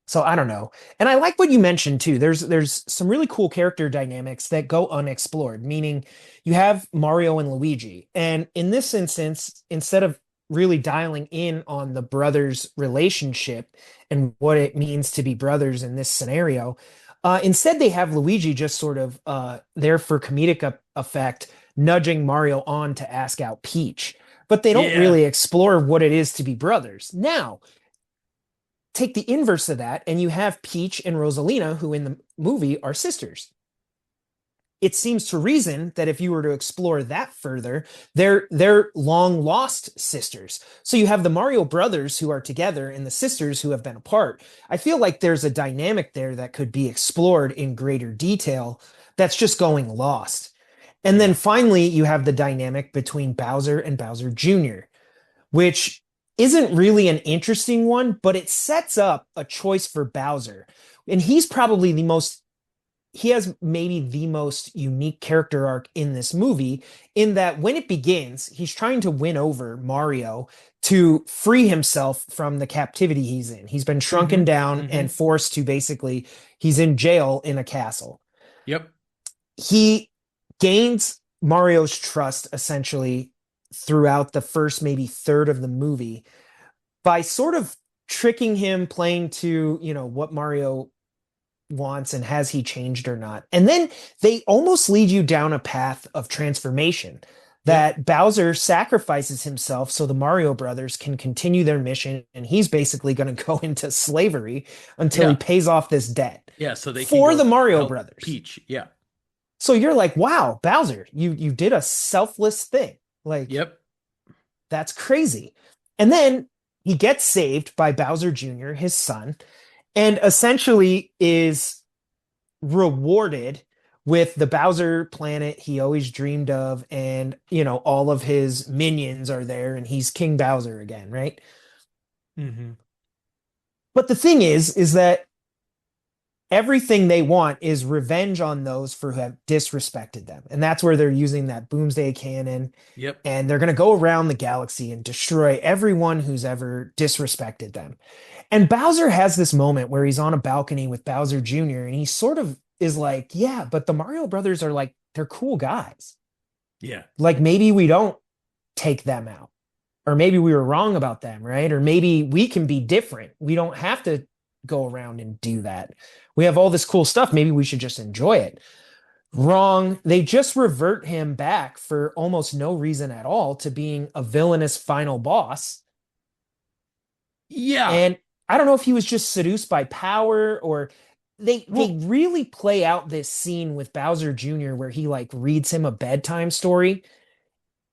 So I don't know. And I like what you mentioned too. There's some really cool character dynamics that go unexplored, meaning you have Mario and Luigi. And in this instance, instead of really dialing in on the brothers' relationship and what it means to be brothers in this scenario, instead they have Luigi just sort of there for comedic effect, nudging Mario on to ask out Peach. But they don't Yeah. really explore what it is to be brothers. Now, take the inverse of that, and you have Peach and Rosalina, who in the movie are sisters. It seems to reason that if you were to explore that further, they're long lost sisters. So you have the Mario brothers who are together and the sisters who have been apart. I feel like there's a dynamic there that could be explored in greater detail that's just going lost. And then Yeah. finally, you have the dynamic between Bowser and Bowser Jr., which isn't really an interesting one, but it sets up a choice for Bowser. And he's probably he has maybe the most unique character arc in this movie, in that when it begins, he's trying to win over Mario to free himself from the captivity he's in. He's been shrunken Hmm. down Hmm. and forced to basically, he's in jail in a castle. Yep. He gains Mario's trust essentially throughout the first maybe third of the movie by sort of tricking him, playing to, what Mario wants and has he changed or not. And then they almost lead you down a path of transformation Yep. that Bowser sacrifices himself so the Mario brothers can continue their mission, and he's basically going to go into slavery until he Yeah. pays off this debt Yeah. So they can for the go Mario help brothers. Peach. Yeah. So you're like, wow, Bowser, you did a selfless thing. Like, Yep. that's crazy. And then he gets saved by Bowser Jr., his son, and essentially is rewarded with the Bowser planet he always dreamed of. And, all of his minions are there, and he's King Bowser again, right? Hmm. But the thing is that everything they want is revenge on those for who have disrespected them. And that's where they're using that Boomsday Cannon. Yep. And they're going to go around the galaxy and destroy everyone who's ever disrespected them. And Bowser has this moment where he's on a balcony with Bowser Jr. and he sort of is like, yeah, but the Mario brothers are like, they're cool guys. Yeah. Like maybe we don't take them out. Or maybe we were wrong about them, right? Or maybe we can be different. We don't have to go around and do that. We have all this cool stuff. Maybe we should just enjoy it. Wrong. They just revert him back for almost no reason at all to being a villainous final boss. Yeah. And I don't know if he was just seduced by power, or they Well, really play out this scene with Bowser Jr. where he like reads him a bedtime story.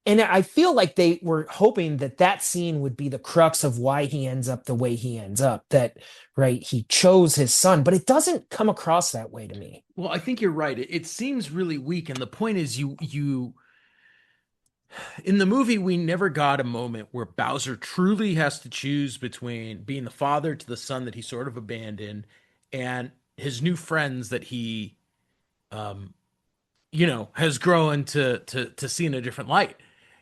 And I feel like they were hoping that that scene would be the crux of why he ends up the way he ends up, that right, he chose his son, but it doesn't come across that way to me. I think you're right. It seems really weak, and the point is, you in the movie we never got a moment where Bowser truly has to choose between being the father to the son that he sort of abandoned and his new friends that he um has grown to see in a different light.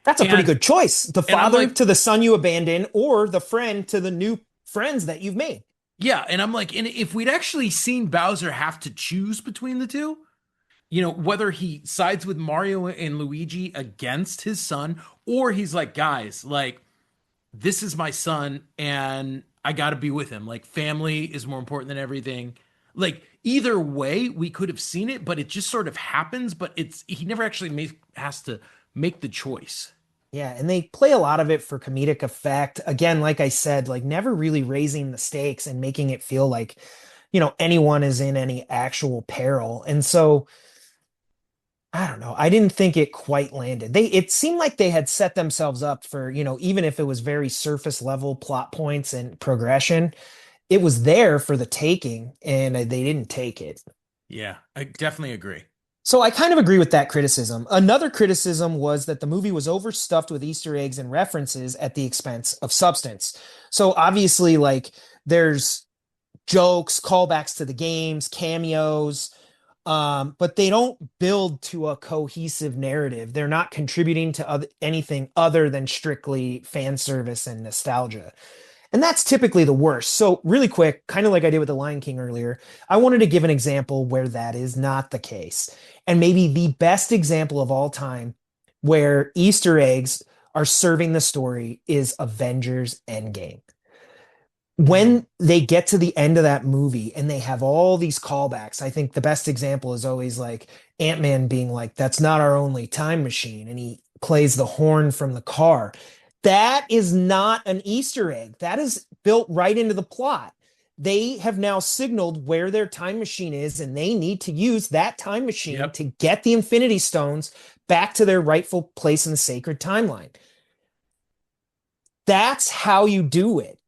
That's a pretty And good choice. The I'm father like, to the son you abandon, or the friend to the new friends that you've made. yeah, and I'm like, and if we'd actually seen Bowser have to choose between the two, whether he sides with Mario and Luigi against his son, or he's like, guys, like, this is my son and I got to be with him. Like, family is more important than everything. Like either way, we could have seen it, but it just sort of happens. But it's he never actually has to make the choice. Yeah, and they play a lot of it for comedic effect. Again, like I said, like never really raising the stakes and making it feel like, anyone is in any actual peril. And so I don't know. I didn't think it quite landed. It seemed like they had set themselves up for, even if it was very surface level plot points and progression, it was there for the taking and they didn't take it. Yeah, I definitely agree. So I kind of agree with that criticism. Another criticism was that the movie was overstuffed with Easter eggs and references at the expense of substance. So obviously, like there's jokes, callbacks to the games, cameos, but they don't build to a cohesive narrative. They're not contributing to anything other than strictly fan service and nostalgia. And that's typically the worst. So, really quick, kind of like I did with The Lion King earlier, I wanted to give an example where that is not the case. And maybe the best example of all time where Easter eggs are serving the story is Avengers Endgame. Hmm. When they get to the end of that movie and they have all these callbacks, I think the best example is always like Ant-Man being like, "That's not our only time machine." And he plays the horn from the car. That is not an Easter egg. That is built right into the plot. They have now signaled where their time machine is, and they need to use that time machine Yep. to get the Infinity Stones back to their rightful place in the sacred timeline. That's how you do it.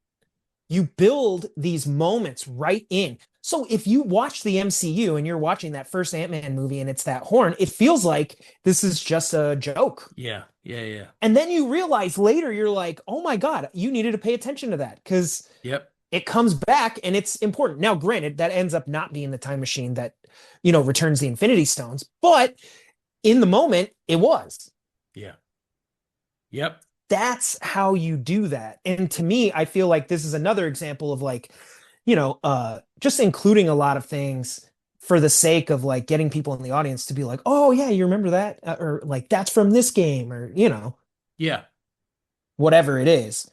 You build these moments right in. So if you watch the MCU and you're watching that first Ant-Man movie and it's that horn, it feels like this is just a joke. Yeah. Yeah. Yeah. And then you realize later, you're like, oh my God, you needed to pay attention to that because Yep. it comes back and it's important. Now, granted, that ends up not being the time machine that, returns the Infinity Stones, but in the moment, it was. Yeah. Yep. That's how you do that. And to me, I feel like this is another example of like, just including a lot of things for the sake of like getting people in the audience to be like, oh yeah, you remember that? Or like that's from this game, or Yeah. whatever it is.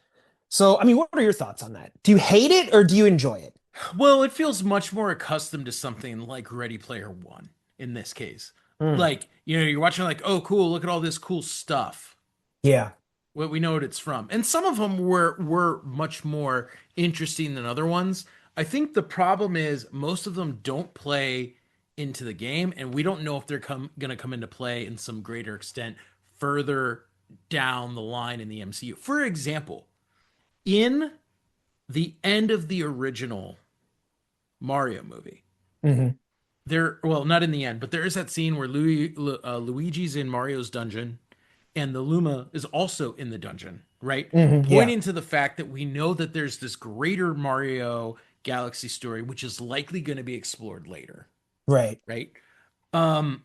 So, I mean, what are your thoughts on that? Do you hate it or do you enjoy it? Well, it feels much more accustomed to something like Ready Player One in this case. Mm, Like, you're watching like, oh, cool, look at all this cool stuff. yeah. What we know what it's from. And some of them were much more interesting than other ones. I think the problem is most of them don't play into the game, and we don't know if they're going to come into play in some greater extent further down the line in the MCU. For example, in the end of the original Mario movie, Hmm. well, not in the end, but there is that scene where Luigi's in Mario's dungeon and the Luma is also in the dungeon, right? Yeah. Pointing to the fact that we know that there's this greater Mario Galaxy story, which is likely going to be explored later, Right. right? Um,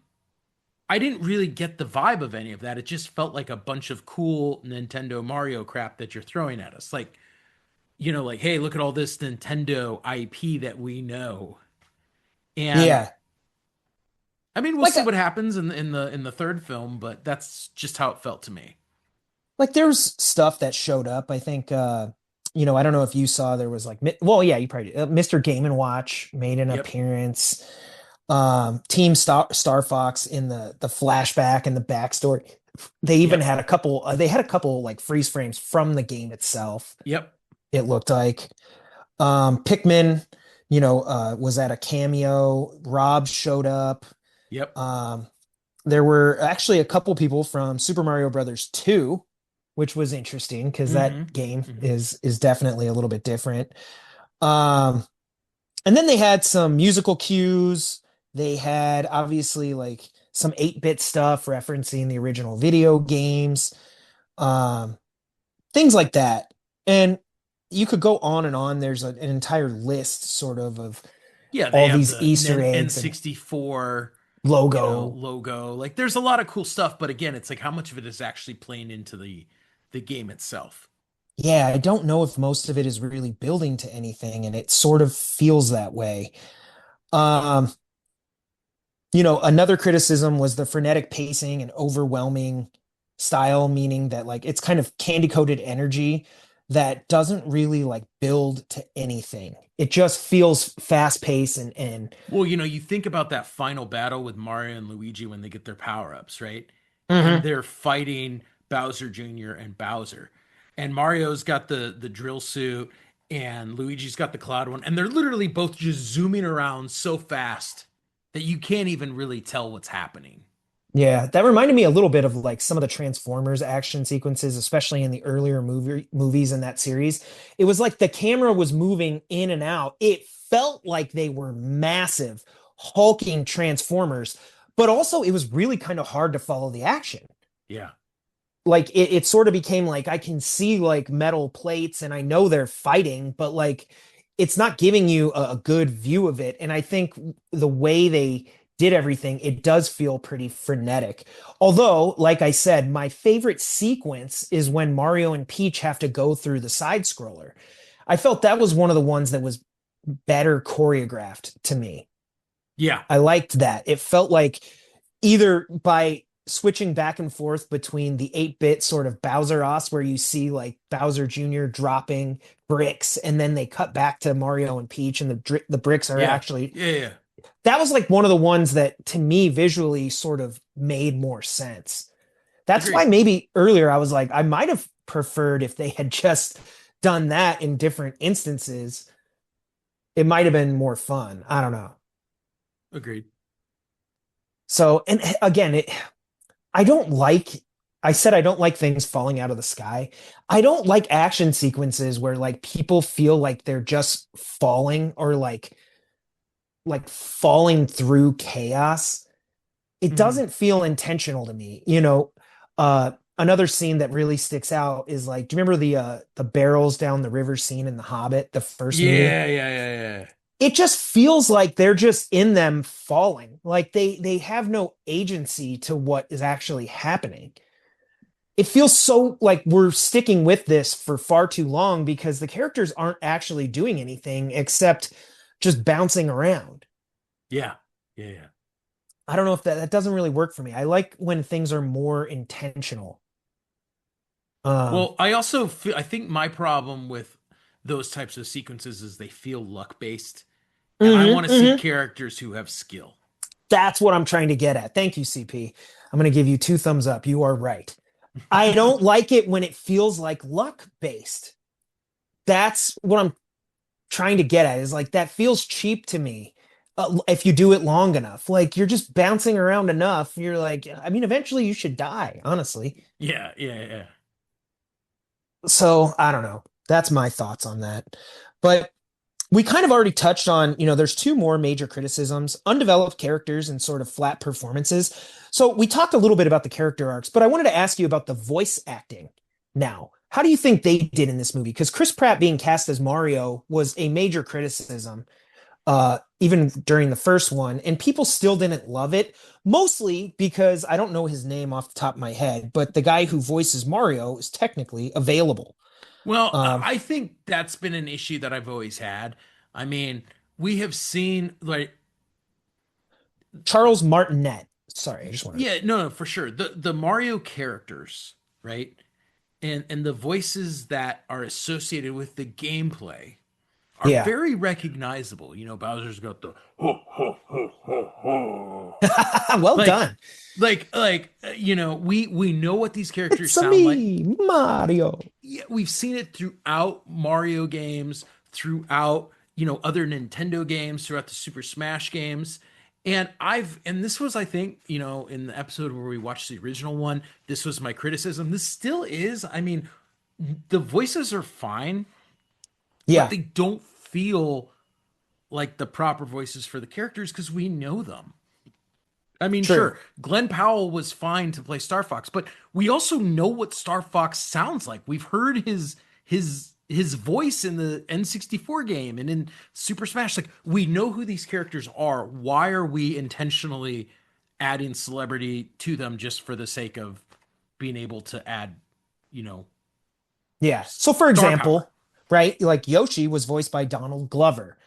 I didn't really get the vibe of any of that. It just felt like a bunch of cool Nintendo Mario crap that you're throwing at us. Like, like, hey, look at all this Nintendo IP that we know. And Yeah. I mean, we'll Like, see what happens in the third film, but that's just how it felt to me. there's stuff that showed up. I think, I don't know if you saw there was like, well, yeah, you probably did. Mr. Game and Watch made an Yep. appearance. Team Star Fox in the flashback and the backstory. They even Yep. had a couple. They had a couple like freeze frames from the game itself. Yep. It looked like Pikmin, was at a cameo. Rob showed up. Yep. Um, there were actually a couple people from Super Mario Brothers 2, which was interesting because that Mm-hmm. game Mm-hmm. is definitely a little bit different. Um, and then they had some musical cues. They had obviously like some 8-bit stuff referencing the original video games, um, things like that. And you could go on and on. There's an entire list sort of Yeah, they all have these the Easter eggs and N64, logo. logo. Like there's a lot of cool stuff, but again, it's like how much of it is actually playing into the game itself. Yeah, I don't know if most of it is really building to anything, and it sort of feels that way. Um, another criticism was the frenetic pacing and overwhelming style, meaning that like it's kind of candy coated energy that doesn't really like build to anything. It just feels fast paced and Well, you think about that final battle with Mario and Luigi when they get their power-ups, right? And Mhm. they're fighting Bowser Jr. and Bowser. And Mario's got the drill suit and Luigi's got the cloud one, and they're literally both just zooming around so fast that you can't even really tell what's happening. Yeah, that reminded me a little bit of like some of the Transformers action sequences, especially in the earlier movies in that series. It was like the camera was moving in and out. It felt like they were massive, hulking Transformers, but also it was really kind of hard to follow the action. Yeah. Like it sort of became like I can see like metal plates and I know they're fighting, but like it's not giving you a good view of it. And I think the way they did everything, it does feel pretty frenetic. Although, like I said, my favorite sequence is when Mario and Peach have to go through the side scroller. I felt that was one of the ones that was better choreographed to me. Yeah. I liked that. It felt like either by switching back and forth between the 8-bit sort of Bowser-os where you see like Bowser Jr. dropping bricks and then they cut back to Mario and Peach and the bricks are Yeah. actually Yeah. Yeah. that was like one of the ones that to me visually sort of made more sense. That's why Agreed. maybe earlier I was like I might have preferred if they had just done that in different instances. It might have been more fun. I don't know. Agreed. So, and again, I don't like, I said I don't like things falling out of the sky. I don't like action sequences where like people feel like they're just falling or like falling through chaos. It Mhm. doesn't feel intentional to me. Another scene that really sticks out is like, do you remember the barrels down the river scene in The Hobbit, the first movie? Yeah. Yeah. Yeah. Yeah. It just feels like they're just in them falling. Like they have no agency to what is actually happening. It feels so like we're sticking with this for far too long because the characters aren't actually doing anything except just bouncing around. Yeah. Yeah. Yeah. I don't know if that doesn't really work for me. I like when things are more intentional. Um, Well, I also feel, I think my problem with those types of sequences is they feel luck based, and I want to see mhm. characters who have skill. That's what I'm trying to get at. Thank you, CP. I'm going to give you two thumbs up. You are right. I don't like it when it feels like luck based. That's what I'm trying to get at is like that feels cheap to me. If you do it long enough, like you're just bouncing around enough, you're like, I mean, eventually you should die, honestly. Yeah, yeah, yeah. So I don't know. That's my thoughts on that. But we kind of already touched on, there's two more major criticisms, undeveloped characters and sort of flat performances. So we talked a little bit about the character arcs, but I wanted to ask you about the voice acting now. How do you think they did in this movie? Because Chris Pratt being cast as Mario was a major criticism, even during the first one, and people still didn't love it, mostly because I don't know his name off the top of my head, but the guy who voices Mario is technically available. Well, Um, I think that's been an issue that I've always had. I mean, we have seen like, Charles Martinet. Sorry, I just wanted to. yeah, no, no, for sure. The Mario characters, right? And the voices that are associated with the gameplay are Yeah. very recognizable. Bowser's got the ho ho ho ho ho. Well Like done. we know what these characters It's a sound like. me, Mario. Yeah, we've seen it throughout Mario games, throughout, other Nintendo games, throughout the Super Smash games. And this was, I think, in the episode where we watched the original one, this was my criticism. This still is. I mean, the voices are fine, but Yeah, they don't feel like the proper voices for the characters because we know them. I mean, true. sure, Glenn Powell was fine to play Star Fox, but we also know what Star Fox sounds like. We've heard his voice in the N64 game and in Super Smash. Like we know who these characters are. Why are we intentionally adding celebrity to them just for the sake of being able to add, you know, Yeah. So for star power? example, right, like Yoshi was voiced by Donald Glover,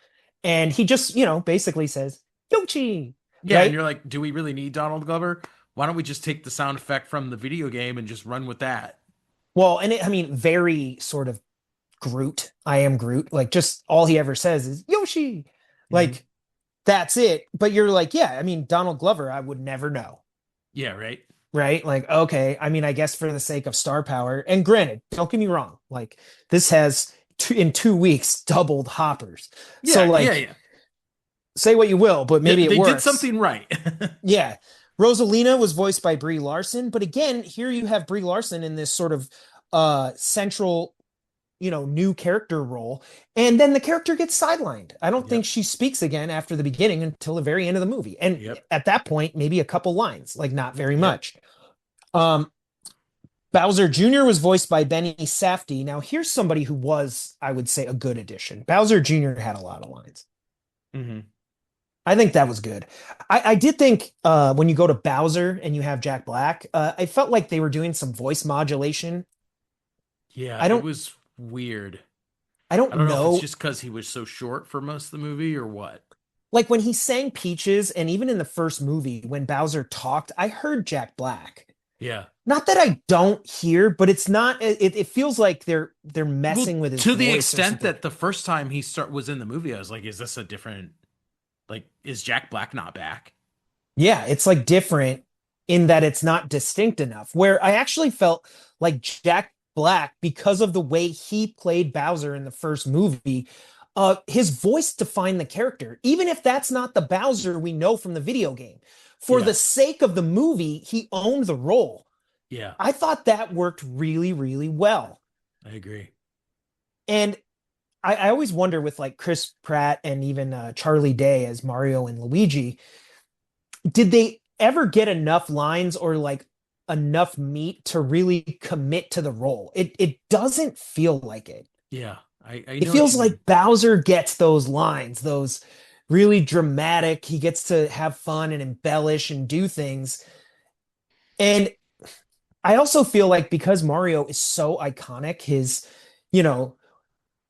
and he just, basically says Yoshi, Yeah, and right? you're like, do we really need Donald Glover? Why don't we just take the sound effect from the video game and just run with that? Well, and I mean, very sort of Groot, I am Groot. Like just all he ever says is Yoshi. Hmm. Like that's it. But you're like, yeah, I mean, Donald Glover, I would never know. Yeah, right. Right? Like, okay, I mean, I guess for the sake of star power, and granted, don't get me wrong, like this has in 2 weeks doubled Hoppers. So Yeah, yeah, like, yeah. say what you will, but maybe it They did works. something right. Yeah. Rosalina was voiced by Brie Larson, but again, here you have Brie Larson in this sort of central, new character role, and then the character gets sidelined. I don't think Yep. she speaks again after the beginning until the very end of the movie. And Yep. at that point, maybe a couple lines, like not very Yep. much. Um Bowser Jr. was voiced by Benny Safdie. Now, here's somebody who was, I would say, a good addition. Bowser Jr. had a lot of lines. Hmm. I think that was good. I did think when you go to Bowser and you have Jack Black, I felt like they were doing some voice modulation. Yeah, I it don't, was weird. I don't I don't know if it's know. just because he was so short for most of the movie or what. Like when he sang Peaches, and even in the first movie when Bowser talked, I heard Jack Black. Yeah. Not that I don't hear, but it's not. It feels like they're Well, messing with his to the voice or extent something. that the first time he start was in the movie, I was like, is this a different like is Jack Black not back? Yeah, it's like different in that it's not distinct enough. Where I actually felt like Jack Black, because of the way he played Bowser in the first movie, his voice defined the character, even if that's not the Bowser we know from the video game. For Yeah. the sake of the movie, he owned the role. Yeah, I thought that worked really, really well. I agree. And I always wonder with like Chris Pratt and even Charlie Day as Mario and Luigi, did they ever get enough lines or like enough meat to really commit to the role? It doesn't feel like it. Yeah, I It know what feels you mean. like Bowser gets those lines, those really dramatic. He gets to have fun and embellish and do things. And I also feel like because Mario is so iconic, his, you know,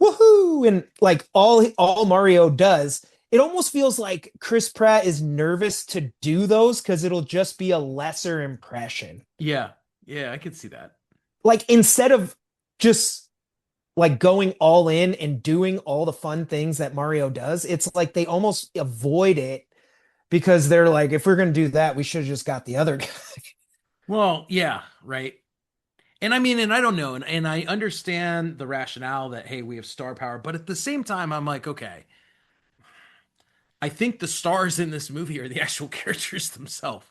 woohoo and like all Mario does, it almost feels like Chris Pratt is nervous to do those because it'll just be a lesser impression. Yeah, yeah, I could see that. Like instead of just like going all in and doing all the fun things that Mario does, it's like they almost avoid it because they're like, if we're gonna do that, we should have just got the other guy. Well, yeah, right. And I mean, and I don't know, and I understand the rationale that hey, we have star power, but at the same time, I'm like, okay, I think the stars in this movie are the actual characters themselves.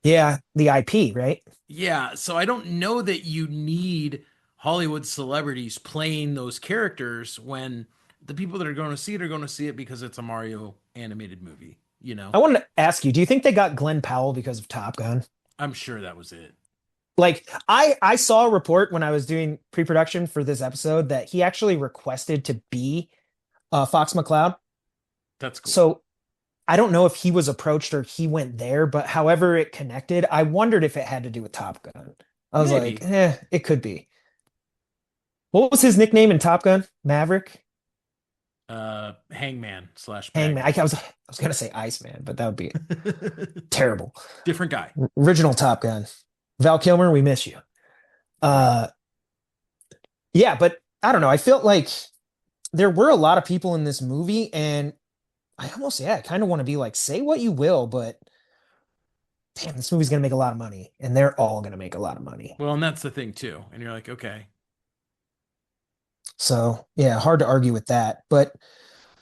Yeah, the IP, right? Yeah, so I don't know that you need Hollywood celebrities playing those characters when the people that are going to see it are going to see it because it's a Mario animated movie, you know? I wanted to ask you, do you think they got Glenn Powell because of Top Gun? I'm sure that was it. Like I saw a report when I was doing pre-production for this episode that he actually requested to be Fox McCloud. That's cool. So I don't know if he was approached or he went there, but however it connected, I wondered if it had to do with Top Gun. I was like, Maybe. it could be. What was his nickname in Top Gun? Maverick? Hangman slash Hangman. Bagman. I was gonna say Iceman, but that would be terrible. Different guy. Original Top Gun. Val Kilmer, we miss you. Right. Uh yeah, but I don't know. I felt like there were a lot of people in this movie, and I almost, yeah, I kind of want to be like, say what you will, but damn, this movie's gonna make a lot of money, and they're all gonna make a lot of money. Well, and that's the thing too. And you're like, okay. So yeah, hard to argue with that. But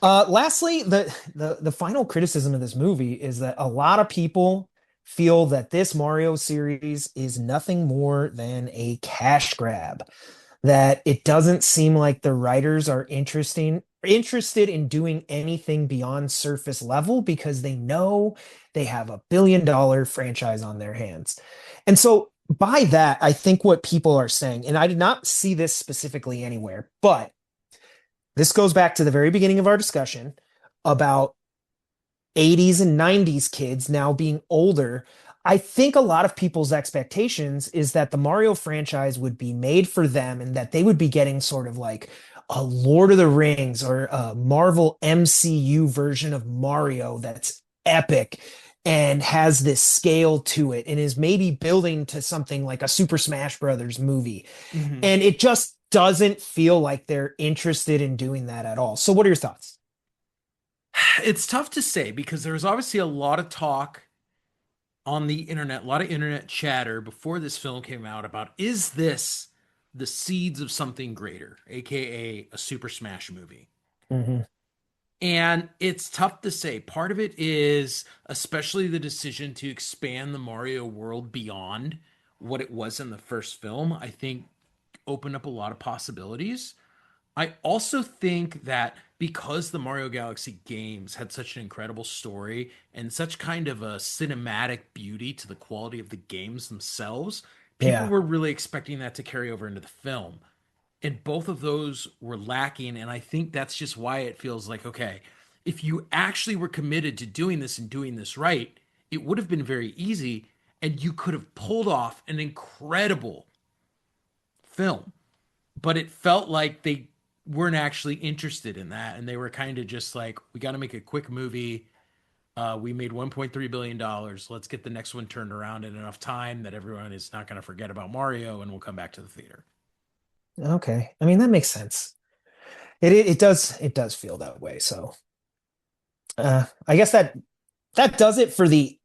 lastly, the final criticism of this movie is that a lot of people feel that this Mario series is nothing more than a cash grab. That it doesn't seem like the writers are interested in doing anything beyond surface level because they know they have a $1 billion franchise on their hands. And so by that, I think what people are saying, and I did not see this specifically anywhere, but this goes back to the very beginning of our discussion about 80s and 90s kids now being older. I think a lot of people's expectations is that the Mario franchise would be made for them and that they would be getting sort of like a Lord of the Rings or a Marvel MCU version of Mario that's epic and has this scale to it and is maybe building to something like a Super Smash Brothers movie. Hmm. And it just doesn't feel like they're interested in doing that at all. So what are your thoughts? It's tough to say because there was obviously a lot of talk on the internet, a lot of internet chatter before this film came out about is this the seeds of something greater, aka a Super Smash movie? Hmm. And it's tough to say. Part of it is especially the decision to expand the Mario world beyond what it was in the first film, I think opened up a lot of possibilities. I also think that because the Mario Galaxy games had such an incredible story and such kind of a cinematic beauty to the quality of the games themselves, people Yeah. were really expecting that to carry over into the film. And both of those were lacking. And I think that's just why it feels like, okay, if you actually were committed to doing this and doing this right, it would have been very easy and you could have pulled off an incredible film. But it felt like they weren't actually interested in that. And they were kind of just like, we got to make a quick movie. We made $1.3 billion. Let's get the next one turned around in enough time that everyone is not going to forget about Mario and we'll come back to the theater. Okay. I mean, that makes sense. It does feel that way. So I guess that does it for the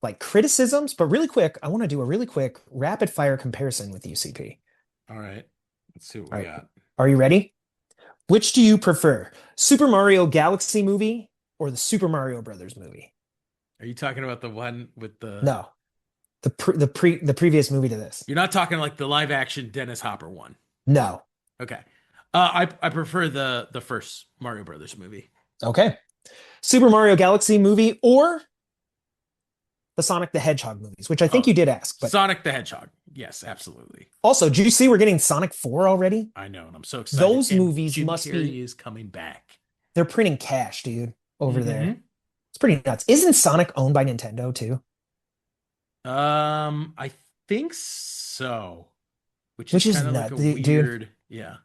like criticisms, but really quick, I want to do a really quick rapid fire comparison with UCP. All right. Let's see what All we right. got. Are you ready? Which do you prefer? Super Mario Galaxy movie or the Super Mario Brothers movie? Are you talking about the one with the? No, the previous movie to this. You're not talking like the live action Dennis Hopper one. No. Okay. I prefer the first Mario Brothers movie. Okay. Super Mario Galaxy movie or the Sonic the Hedgehog movies, which I think Oh, you did ask, but Sonic the Hedgehog. Yes, absolutely. also, do you see we're getting Sonic 4 already? I know, and I'm so excited. Those And movies Jim must be, Carrey is coming back. they're printing cash, dude, over there. Hmm. It's pretty nuts. Isn't Sonic owned by Nintendo too? I think so, which is Which is kind of like nuts, a dude. weird, yeah.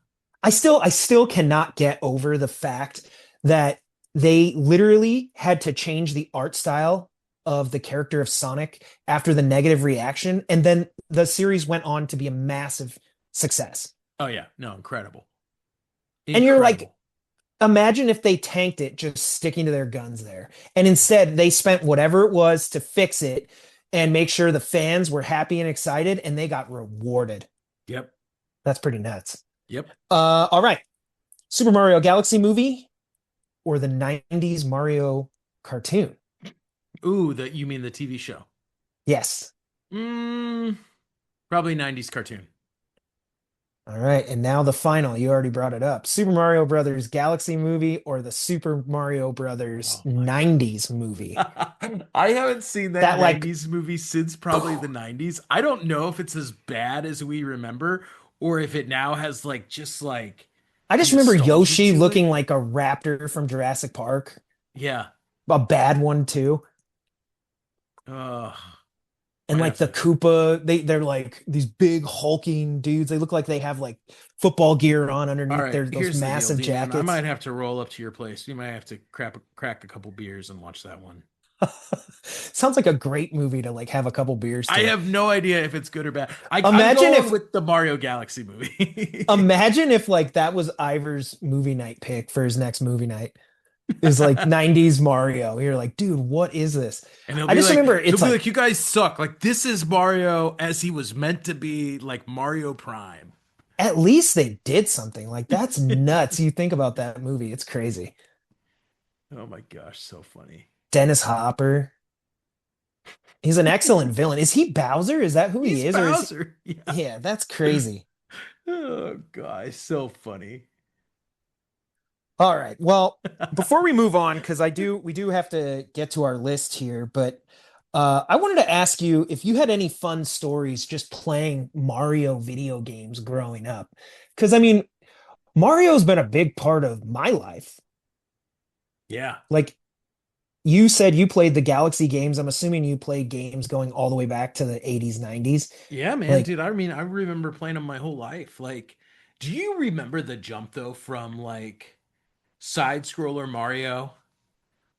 I still cannot get over the fact that they literally had to change the art style of the character of Sonic after the negative reaction, and then the series went on to be a massive success. Oh yeah, no, incredible, And you're like, incredible. imagine if they tanked it just sticking to their guns there. And instead, they spent whatever it was to fix it and make sure the fans were happy and excited, and they got rewarded. Yep, That's pretty nuts. yep. All right. Super Mario Galaxy movie or the 90s Mario cartoon? Ooh, that you mean the TV show? Yes. Mm, probably '90s cartoon. All right. And now the final. You already brought it up. Super Mario Brothers Galaxy movie or the Super Mario Brothers Oh my 90s movie? I haven't seen that That like 90s movie since probably the 90s. I don't know if it's as bad as we remember or if it now has like just like I just remember nostalgia Yoshi to it. looking like a raptor from Jurassic Park. Yeah. A bad one too. Uh, And might like have the to Koopa, they're like these big hulking dudes. They look like they have like football gear on All underneath right, their those here's the deal, massive D-man. I jackets. might have to roll up to your place. You might have to crack a couple beers and watch that one. Sounds like a great movie to like have a couple beers I to. have no idea if it's good or bad. I'm Imagine going if with the Mario Galaxy movie. imagine if like that was Ivor's movie night pick for his next movie night. Is like 90s Mario. You're like, dude, what is this? And he'll I be just like, remember it's like you guys suck. Like this is Mario as he was meant to be, like Mario Prime. at least they did something. Like that's nuts. You think about that movie, it's crazy. Oh my gosh, so funny. Dennis Hopper. He's an excellent villain. Is he Bowser? Is that who He's he is? Or is he... Bowser. Yeah. Yeah, that's crazy. Oh gosh, so funny. All right. Well, before we move on, because we do have to get to our list here, but I wanted to ask you if you had any fun stories just playing Mario video games growing up. Because I mean, Mario's been a big part of my life. Yeah. Like you said, you played the Galaxy games. I'm assuming you played games going all the way back to the 80s, 90s. Yeah, man, Like, dude. I mean, I remember playing them my whole life. Like, do you remember the jump though from like side scroller Mario,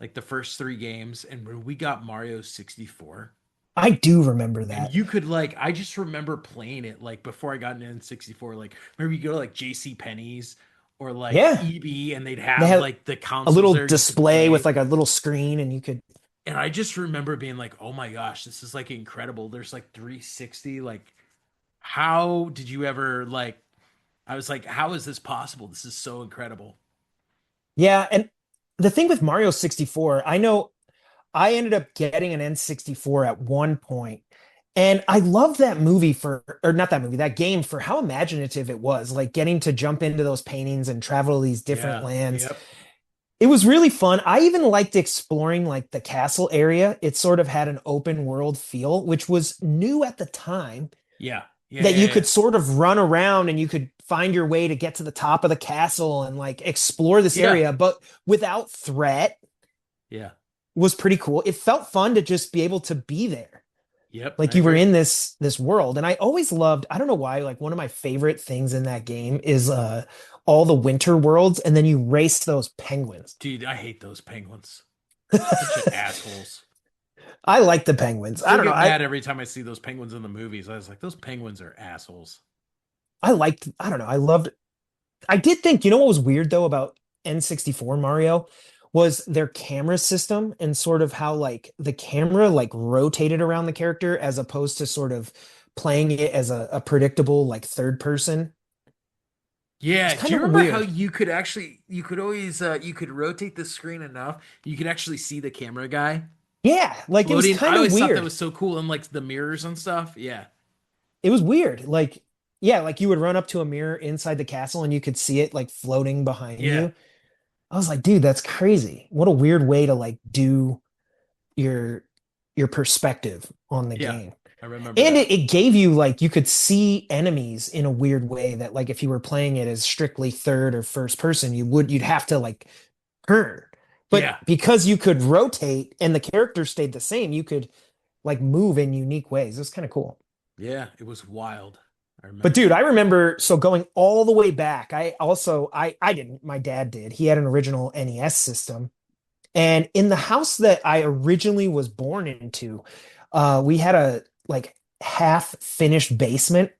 like the first three games, and when we got Mario 64? I do remember And that. you could like, I just remember playing it like before I got an N64. Like, remember you go to like J.C. Penney's or like Yeah. EB, and they'd They have had like the a consoles little there you could display with play. like a little screen and you could, And I just remember being like, oh my gosh, this is like incredible. There's like 360. Like, how did you ever like? I was like, how is this possible? This is so incredible. yeah. And the thing with Mario 64, I know I ended up getting an N64 at one point, and I love that movie for, or not that movie, that game for how imaginative it was, like getting to jump into those paintings and travel to these different Yeah. lands. Yep. It was really fun. I even liked exploring like the castle area. It sort of had an open world feel, which was new at the time, Yeah. Yeah. that Yeah. you Yeah. could sort of run around and you could find your way to get to the top of the castle and like explore this Yeah. area, but without threat Yeah. was pretty cool. It felt fun to just be able to be there. Yep. I Like you were agree. in this world. And I always loved, I don't know why, like one of my favorite things in that game is all the winter worlds and then you race those penguins. Dude, I hate those penguins. Bunch of assholes. I like the penguins. I Still don't know. get I mad every time I see those penguins in the movies. I was like, those penguins are assholes. I liked, I don't know. I loved, I did think, you know what was weird though about N64 Mario was their camera system and sort of how like the camera like rotated around the character as opposed to sort of playing it as a predictable like third person. It's Yeah, do kind you of remember how weird. you could actually you could always you could rotate the screen enough you could actually see the camera guy Yeah, like it was floating? I kind of always thought that weird. was so cool and like the mirrors and stuff. Yeah. It was weird. Like, yeah, like you would run up to a mirror inside the castle and you could see it like floating behind Yeah. you. I was like, dude, that's crazy. What a weird way to like do your your perspective on the Yeah. game. I remember And that. it gave you like you could see enemies in a weird way that like if you were playing it as strictly third or first person, you'd have to like turn. But Yeah. because you could rotate and the character stayed the same, you could like move in unique ways. It was kind of cool. Yeah, it was wild. I But remember dude, I that. remember so going all the way back. I didn't, my dad did. He had an original NES system. And in the house that I originally was born into, we had a like half finished basement.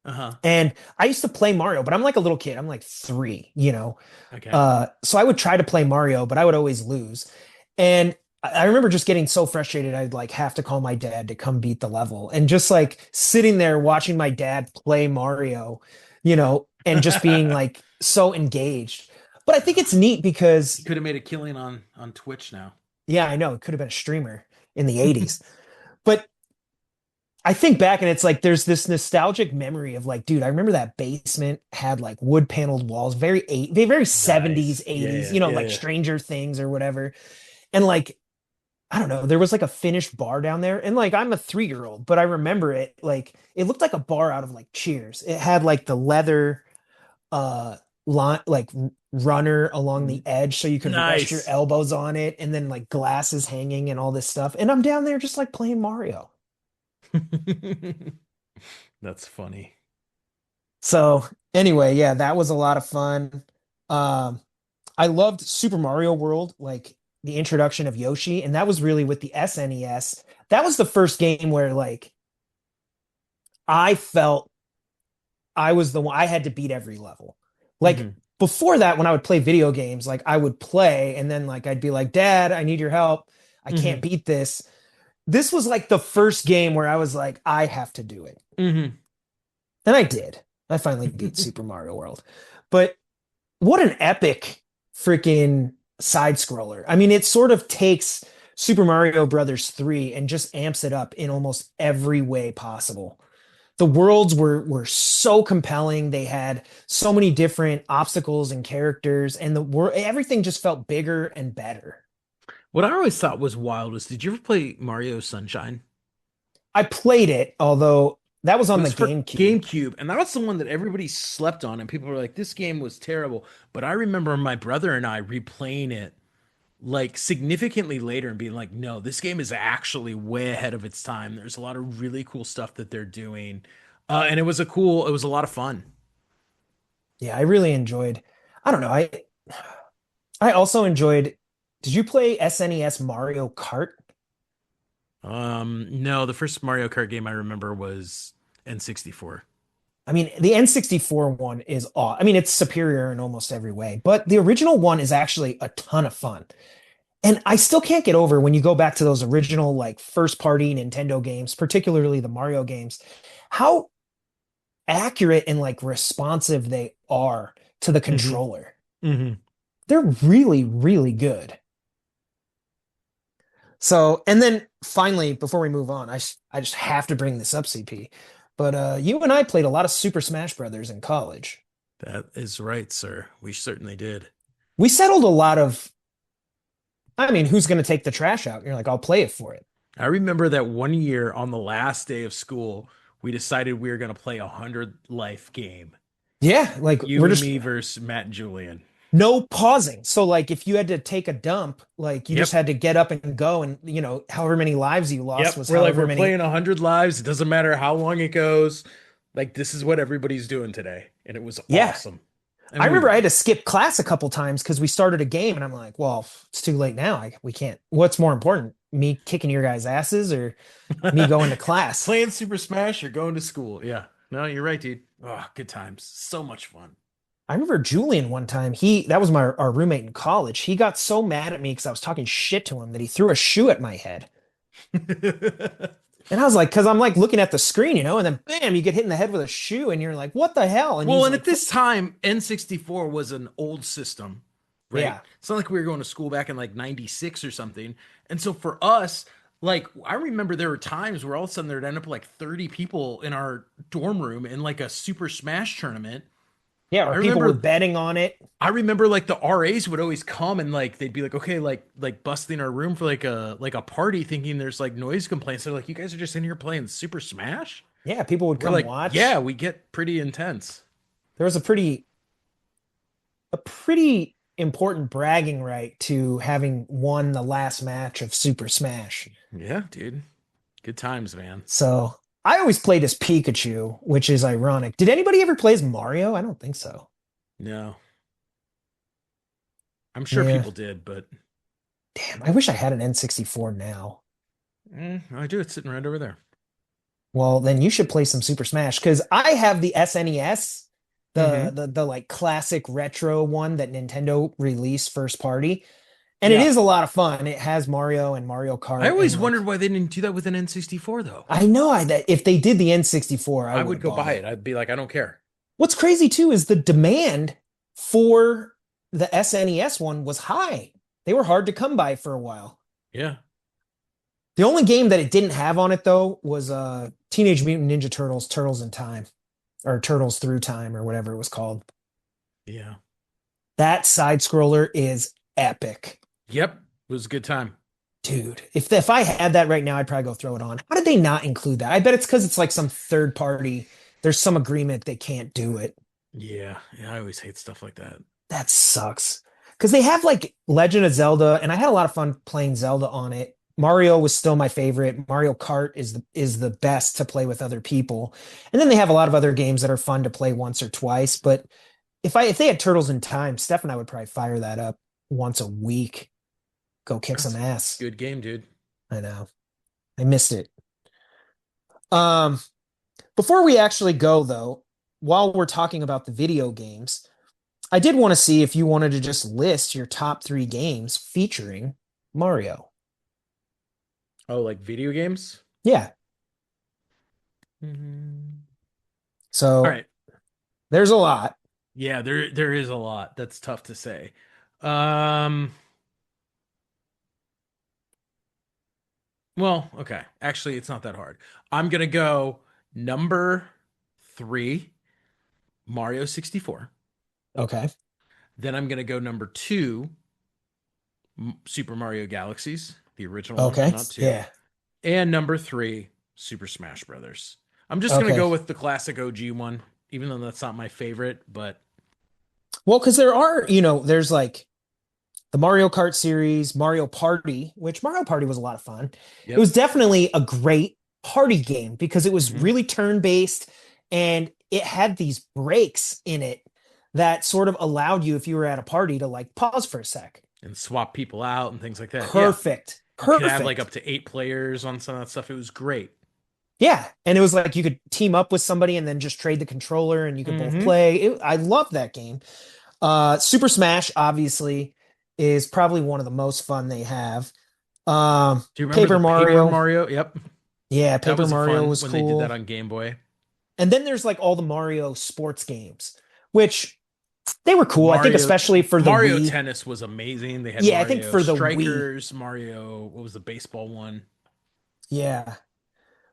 Uh-huh. And I used to play Mario, but I'm like a little kid. I'm like 3, you know. Okay. So I would try to play Mario, but I would always lose. And I remember just getting so frustrated, I'd like have to call my dad to come beat the level. And just like sitting there watching my dad play Mario, you know, and just being like so engaged. But I think it's neat You because, could have made a killing on Twitch now. yeah, I know it could have been a streamer in the 80s. But I think back and it's like there's this nostalgic memory of like, dude, I remember that basement had like wood paneled walls, very 70s, Nice. Yeah, 80s, yeah, you know, yeah, like yeah. Stranger Things or whatever. And like, I don't know, there was like a finished bar down there. And like, I'm a 3-year old, but I remember it like, it looked like a bar out of like Cheers. It had like the leather, uh, line, like runner along the edge so you could rest your Nice. elbows on it and then like glasses hanging and all this stuff. And I'm down there just like playing Mario. That's funny. So anyway, yeah, that was a lot of fun. Um, I loved Super Mario World, like the introduction of Yoshi, and that was really with the SNES. That was the first game where like I felt I was the one I had to beat every level. Like Hmm. before that, when I would play video games, like I would play and then like I'd be like, Dad, I need your help. I can't Hmm. beat this. This was like the first game where I was like, I have to do it. Hmm. And I did. I finally beat Super Mario World. But what an epic freaking side scroller. I mean, it sort of takes Super Mario Brothers 3 and just amps it up in almost every way possible. The worlds were so compelling. They had so many different obstacles and characters, and the world everything just felt bigger and better. What I always thought was wild was, did you ever play Mario Sunshine? I played it, although that was It on the was for GameCube. GameCube, and that was the one that everybody slept on, and people were like, "This game was terrible." But I remember my brother and I replaying it like significantly later and being like, "No, this game is actually way ahead of its time. There's a lot of really cool stuff that they're doing." And it was a lot of fun. Yeah, I really enjoyed. I don't know. I also enjoyed. Did you play SNES Mario Kart? No, the first Mario Kart game I remember was N64. I mean, the N64 one is aw. I mean, it's superior in almost every way, but the original one is actually a ton of fun. And I still can't get over when you go back to those original, like, first party Nintendo games, particularly the Mario games, how accurate and like responsive they are to the Hmm. controller. Hmm. They're really, really good. So, and then finally, before we move on, I just have to bring this up, CP. But you and I played a lot of Super Smash Brothers in college. That is right, sir. We certainly did. We settled a lot of, I mean, who's going to take the trash out? And you're like, I'll play it for it. I remember that one year on the last day of school, we decided we were going to play a 100 life game. Yeah, like You we're and just me versus Matt and Julian. no pausing. So like if you had to take a dump, like you just Yep. had to get up and go, and however many lives you lost Yep. was We're like, however we're many. playing 100 lives. It doesn't matter how long it goes. Like, this is what everybody's doing today. And it was Yeah. awesome. I And we remember I had won. to skip class a couple times because we started a game and I'm like, well, it's too late now. We can't. What's more important, me kicking your guys' asses or me going to class? Playing Super Smash or going to school. Yeah. No, you're right, dude. Oh, good times. So much fun. I remember Julian one time, that was our roommate in college. He got so mad at me because I was talking shit to him that he threw a shoe at my head. And I was like, because I'm like looking at the screen, and then bam, you get hit in the head with a shoe, and you're like, what the hell? And Well, he's and at like, this time, N64 was an old system, right? yeah, It's not like we were going to school back in like 96 or something. And so for us, like, I remember there were times where all of a sudden there'd end up like 30 people in our dorm room in like a Super Smash tournament. yeah, I or people were remember betting on it. I remember like the RAs would always come and like they'd be like, okay, like busting our room for like a party, thinking there's like noise complaints. They're like, you guys are just in here playing Super Smash? Yeah, people would We're come like, yeah, watch. we get pretty intense. There was a pretty important bragging right to having won the last match of Super Smash. Yeah, dude. Good times, man. So I always played as Pikachu, which is ironic. Did anybody ever play as Mario? I don't think so. No, I'm sure Yeah. people did, but Damn, I wish I had an N64 now. I do. It's sitting right over there. Well, then you should play some Super Smash because I have the SNES, the, Hmm. the like classic retro one that Nintendo released first party, and it Yeah. is a lot of fun. It has Mario and Mario I Kart and always like wondered why they didn't do that with an N64, though. I know that if they did the N64, I I would would have go bought buy it. it. I'd be like, I don't care. What's crazy too is the demand for the SNES one was high. They were hard to come by for a while. Yeah. The only game that it didn't have on it though was Teenage Mutant Ninja Turtles, Turtles in Time, or Turtles Through Time, or whatever it was called. Yeah. That side scroller is epic. Yep. It was a good time. Dude, if I had that right now, I'd probably go throw it on. How did they not include that? I bet it's because it's like some third party. There's some agreement they can't do it. Yeah. Yeah. I always hate stuff like that. That sucks. Because they have like Legend of Zelda, and I had a lot of fun playing Zelda on it. Mario was still my favorite. Mario Kart is the best to play with other people. And then they have a lot of other games that are fun to play once or twice. But if they had Turtles in Time, Steph and I would probably fire that up once a week. Go kick some That's a ass. good game, dude. I know. I missed it. Um, Before we actually go though, while we're talking about the video games, I did want to see if you wanted to just list your top three games featuring Mario. Oh, like video games? Yeah. Mhm. All So right. there's a lot. Yeah, there is a lot. That's tough to say. Um, well, okay. Actually, it's not that hard. I'm gonna go number three, Mario 64. Okay. Then I'm gonna go number two, Super Mario Galaxies, the original one, Okay. not two. Yeah. And number three, Super Smash Brothers. I'm just gonna Okay. go with the classic OG one, even though that's not my favorite, but Well, because there's like the Mario Kart series, Mario Party, which Mario Party was a lot of fun. It yep. was definitely a great party game because it was Hmm. really turn-based and it had these breaks in it that sort of allowed you, if you were at a party, to like pause for a sec. And swap people out and things like that. Yeah. Perfect. You could have like Perfect. up to 8 players on some of that stuff. It was great. Yeah. And it was like you could team up with somebody and then just trade the controller and you could both Hmm. play. I love that game. Super Smash, obviously, is probably one of the most fun they have. Do you remember the Paper Paper Mario. Mario? Yep. Yeah, That Paper was a Mario fun was when they did that cool. on Game Boy. And then there's like all the Mario sports games, which they were cool. I think Mario especially for the Mario Wii. Tennis was amazing. They had Yeah, I think Mario for the Wii. Strikers, Mario, what was the baseball one? Yeah.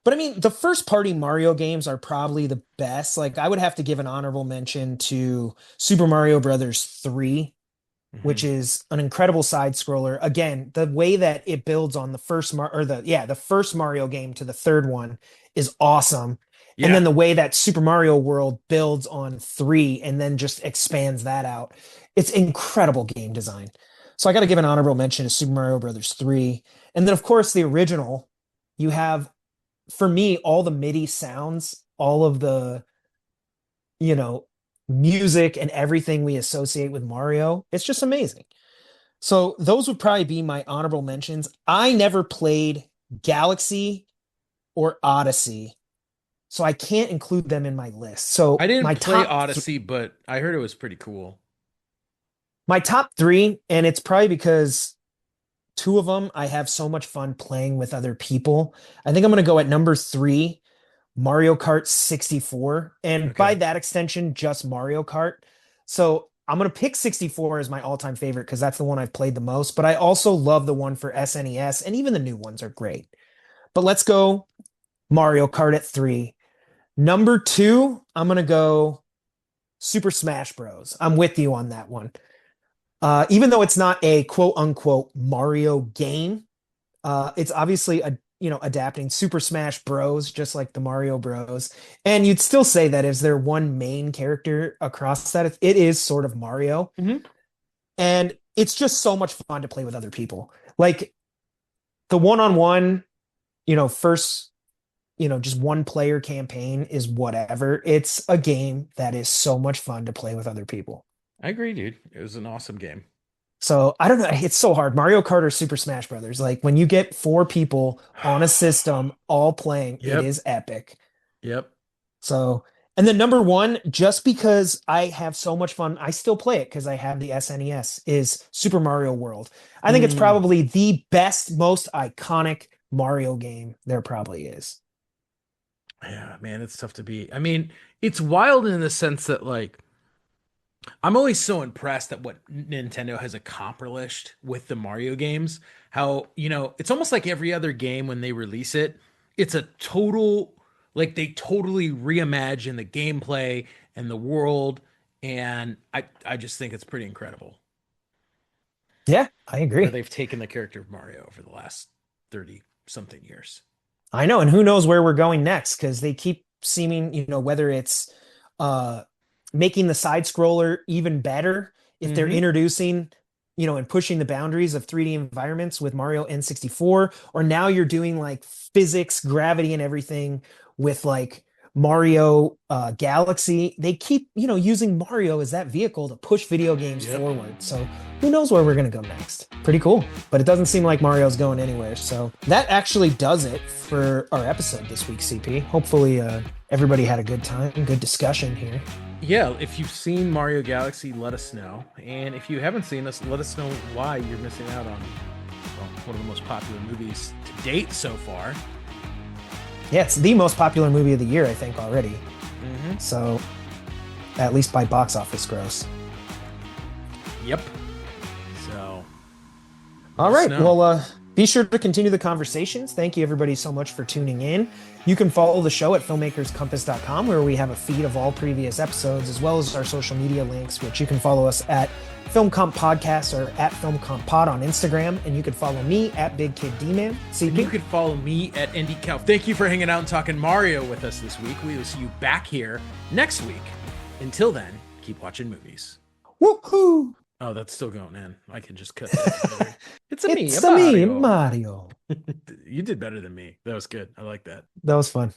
But I mean, the first party Mario games are probably the best. Like I would have to give an honorable mention to Super Mario Brothers 3, which Hmm. is an incredible side scroller. Again, the way that it builds on the first the first Mario game to the third one is awesome. And Yeah. then the way that Super Mario World builds on 3 and then just expands that out. It's incredible game design. So I got to give an honorable mention to Super Mario Brothers 3. And then of course the original, you have for me all the MIDI sounds, all of the, you know, music and everything we associate with Mario. It's just amazing. So those would probably be my honorable mentions. I never played Galaxy or Odyssey, so I can't include them in my list. I So didn't play Odyssey, but I heard it was pretty cool. my top 3, and it's probably because two of them I have so much fun playing with other people. I think I'm going to go at number 3, Mario Kart 64, and by Okay. that extension, just Mario Kart. So I'm gonna pick 64 as my all-time favorite because that's the one I've played the most. But I also love the one for SNES, and even the new ones are great. But let's go Mario Kart at 3. Number 2, I'm gonna go Super Smash Bros. I'm with you on that one. Even though it's not a quote unquote Mario game, it's obviously a adapting Super Smash Bros. Just like the Mario Bros. And you'd still say that is there one main character across that it is sort of Mario, Hmm. and it's just so much fun to play with other people. Like the one-on-one, first, just one player campaign is whatever. It's a game that is so much fun to play with other people. I agree, dude. It was an awesome game. So I don't know. It's so hard. Mario Kart or Super Smash Brothers. Like when you get 4 people on a system all playing, it Yep. is epic. Yep. So, and then number 1, just because I have so much fun, I still play it because I have the SNES, is Super Mario World. I think it's Mm. probably the best, most iconic Mario game there probably is. Yeah, man, it's tough to beat. I mean, it's wild in the sense that like I'm always so impressed at what Nintendo has accomplished with the Mario games. How, it's almost like every other game when they release it, it's a total, like they totally reimagine the gameplay and the world. And I just think it's pretty incredible Yeah, I where agree. they've taken the character of Mario over the last 30 something years. I know, and who knows where we're going next because they keep seeming, whether it's uh making the side scroller even better, if they're Hmm. introducing, and pushing the boundaries of 3D environments with Mario N64, or now you're doing like physics, gravity, and everything with like Mario Galaxy. They keep, using Mario as that vehicle to push video games Yep. forward. So who knows where we're gonna go next? Pretty cool. But it doesn't seem like Mario's going anywhere. So that actually does it for our episode this week, CP. Hopefully, everybody had a good time, good discussion here. Yeah, if you've seen Mario Galaxy, let us know. And if you haven't seen us, let us know why you're missing out on, well, one of the most popular movies to date so far. Yeah, it's the most popular movie of the year, I think, already. Hmm. So, at least by box office gross. Yep. So let All us right. know. Well, be sure to continue the conversations. Thank you, everybody, so much for tuning in. You can follow the show at filmmakerscompass.com, where we have a feed of all previous episodes, as well as our social media links, which you can follow us at Film Comp Podcast or at Film Comp Pod on Instagram. And you can follow me at Big Kid D-Man. And you CP. can follow me at Andy Cow. Thank you for hanging out and talking Mario with us this week. We will see you back here next week. Until then, keep watching movies. Woohoo! Oh, that's still going in. I can just cut that together. It's a me, a It's a me, Mario. Mario. You did better than me. That was good. I like that. That was fun.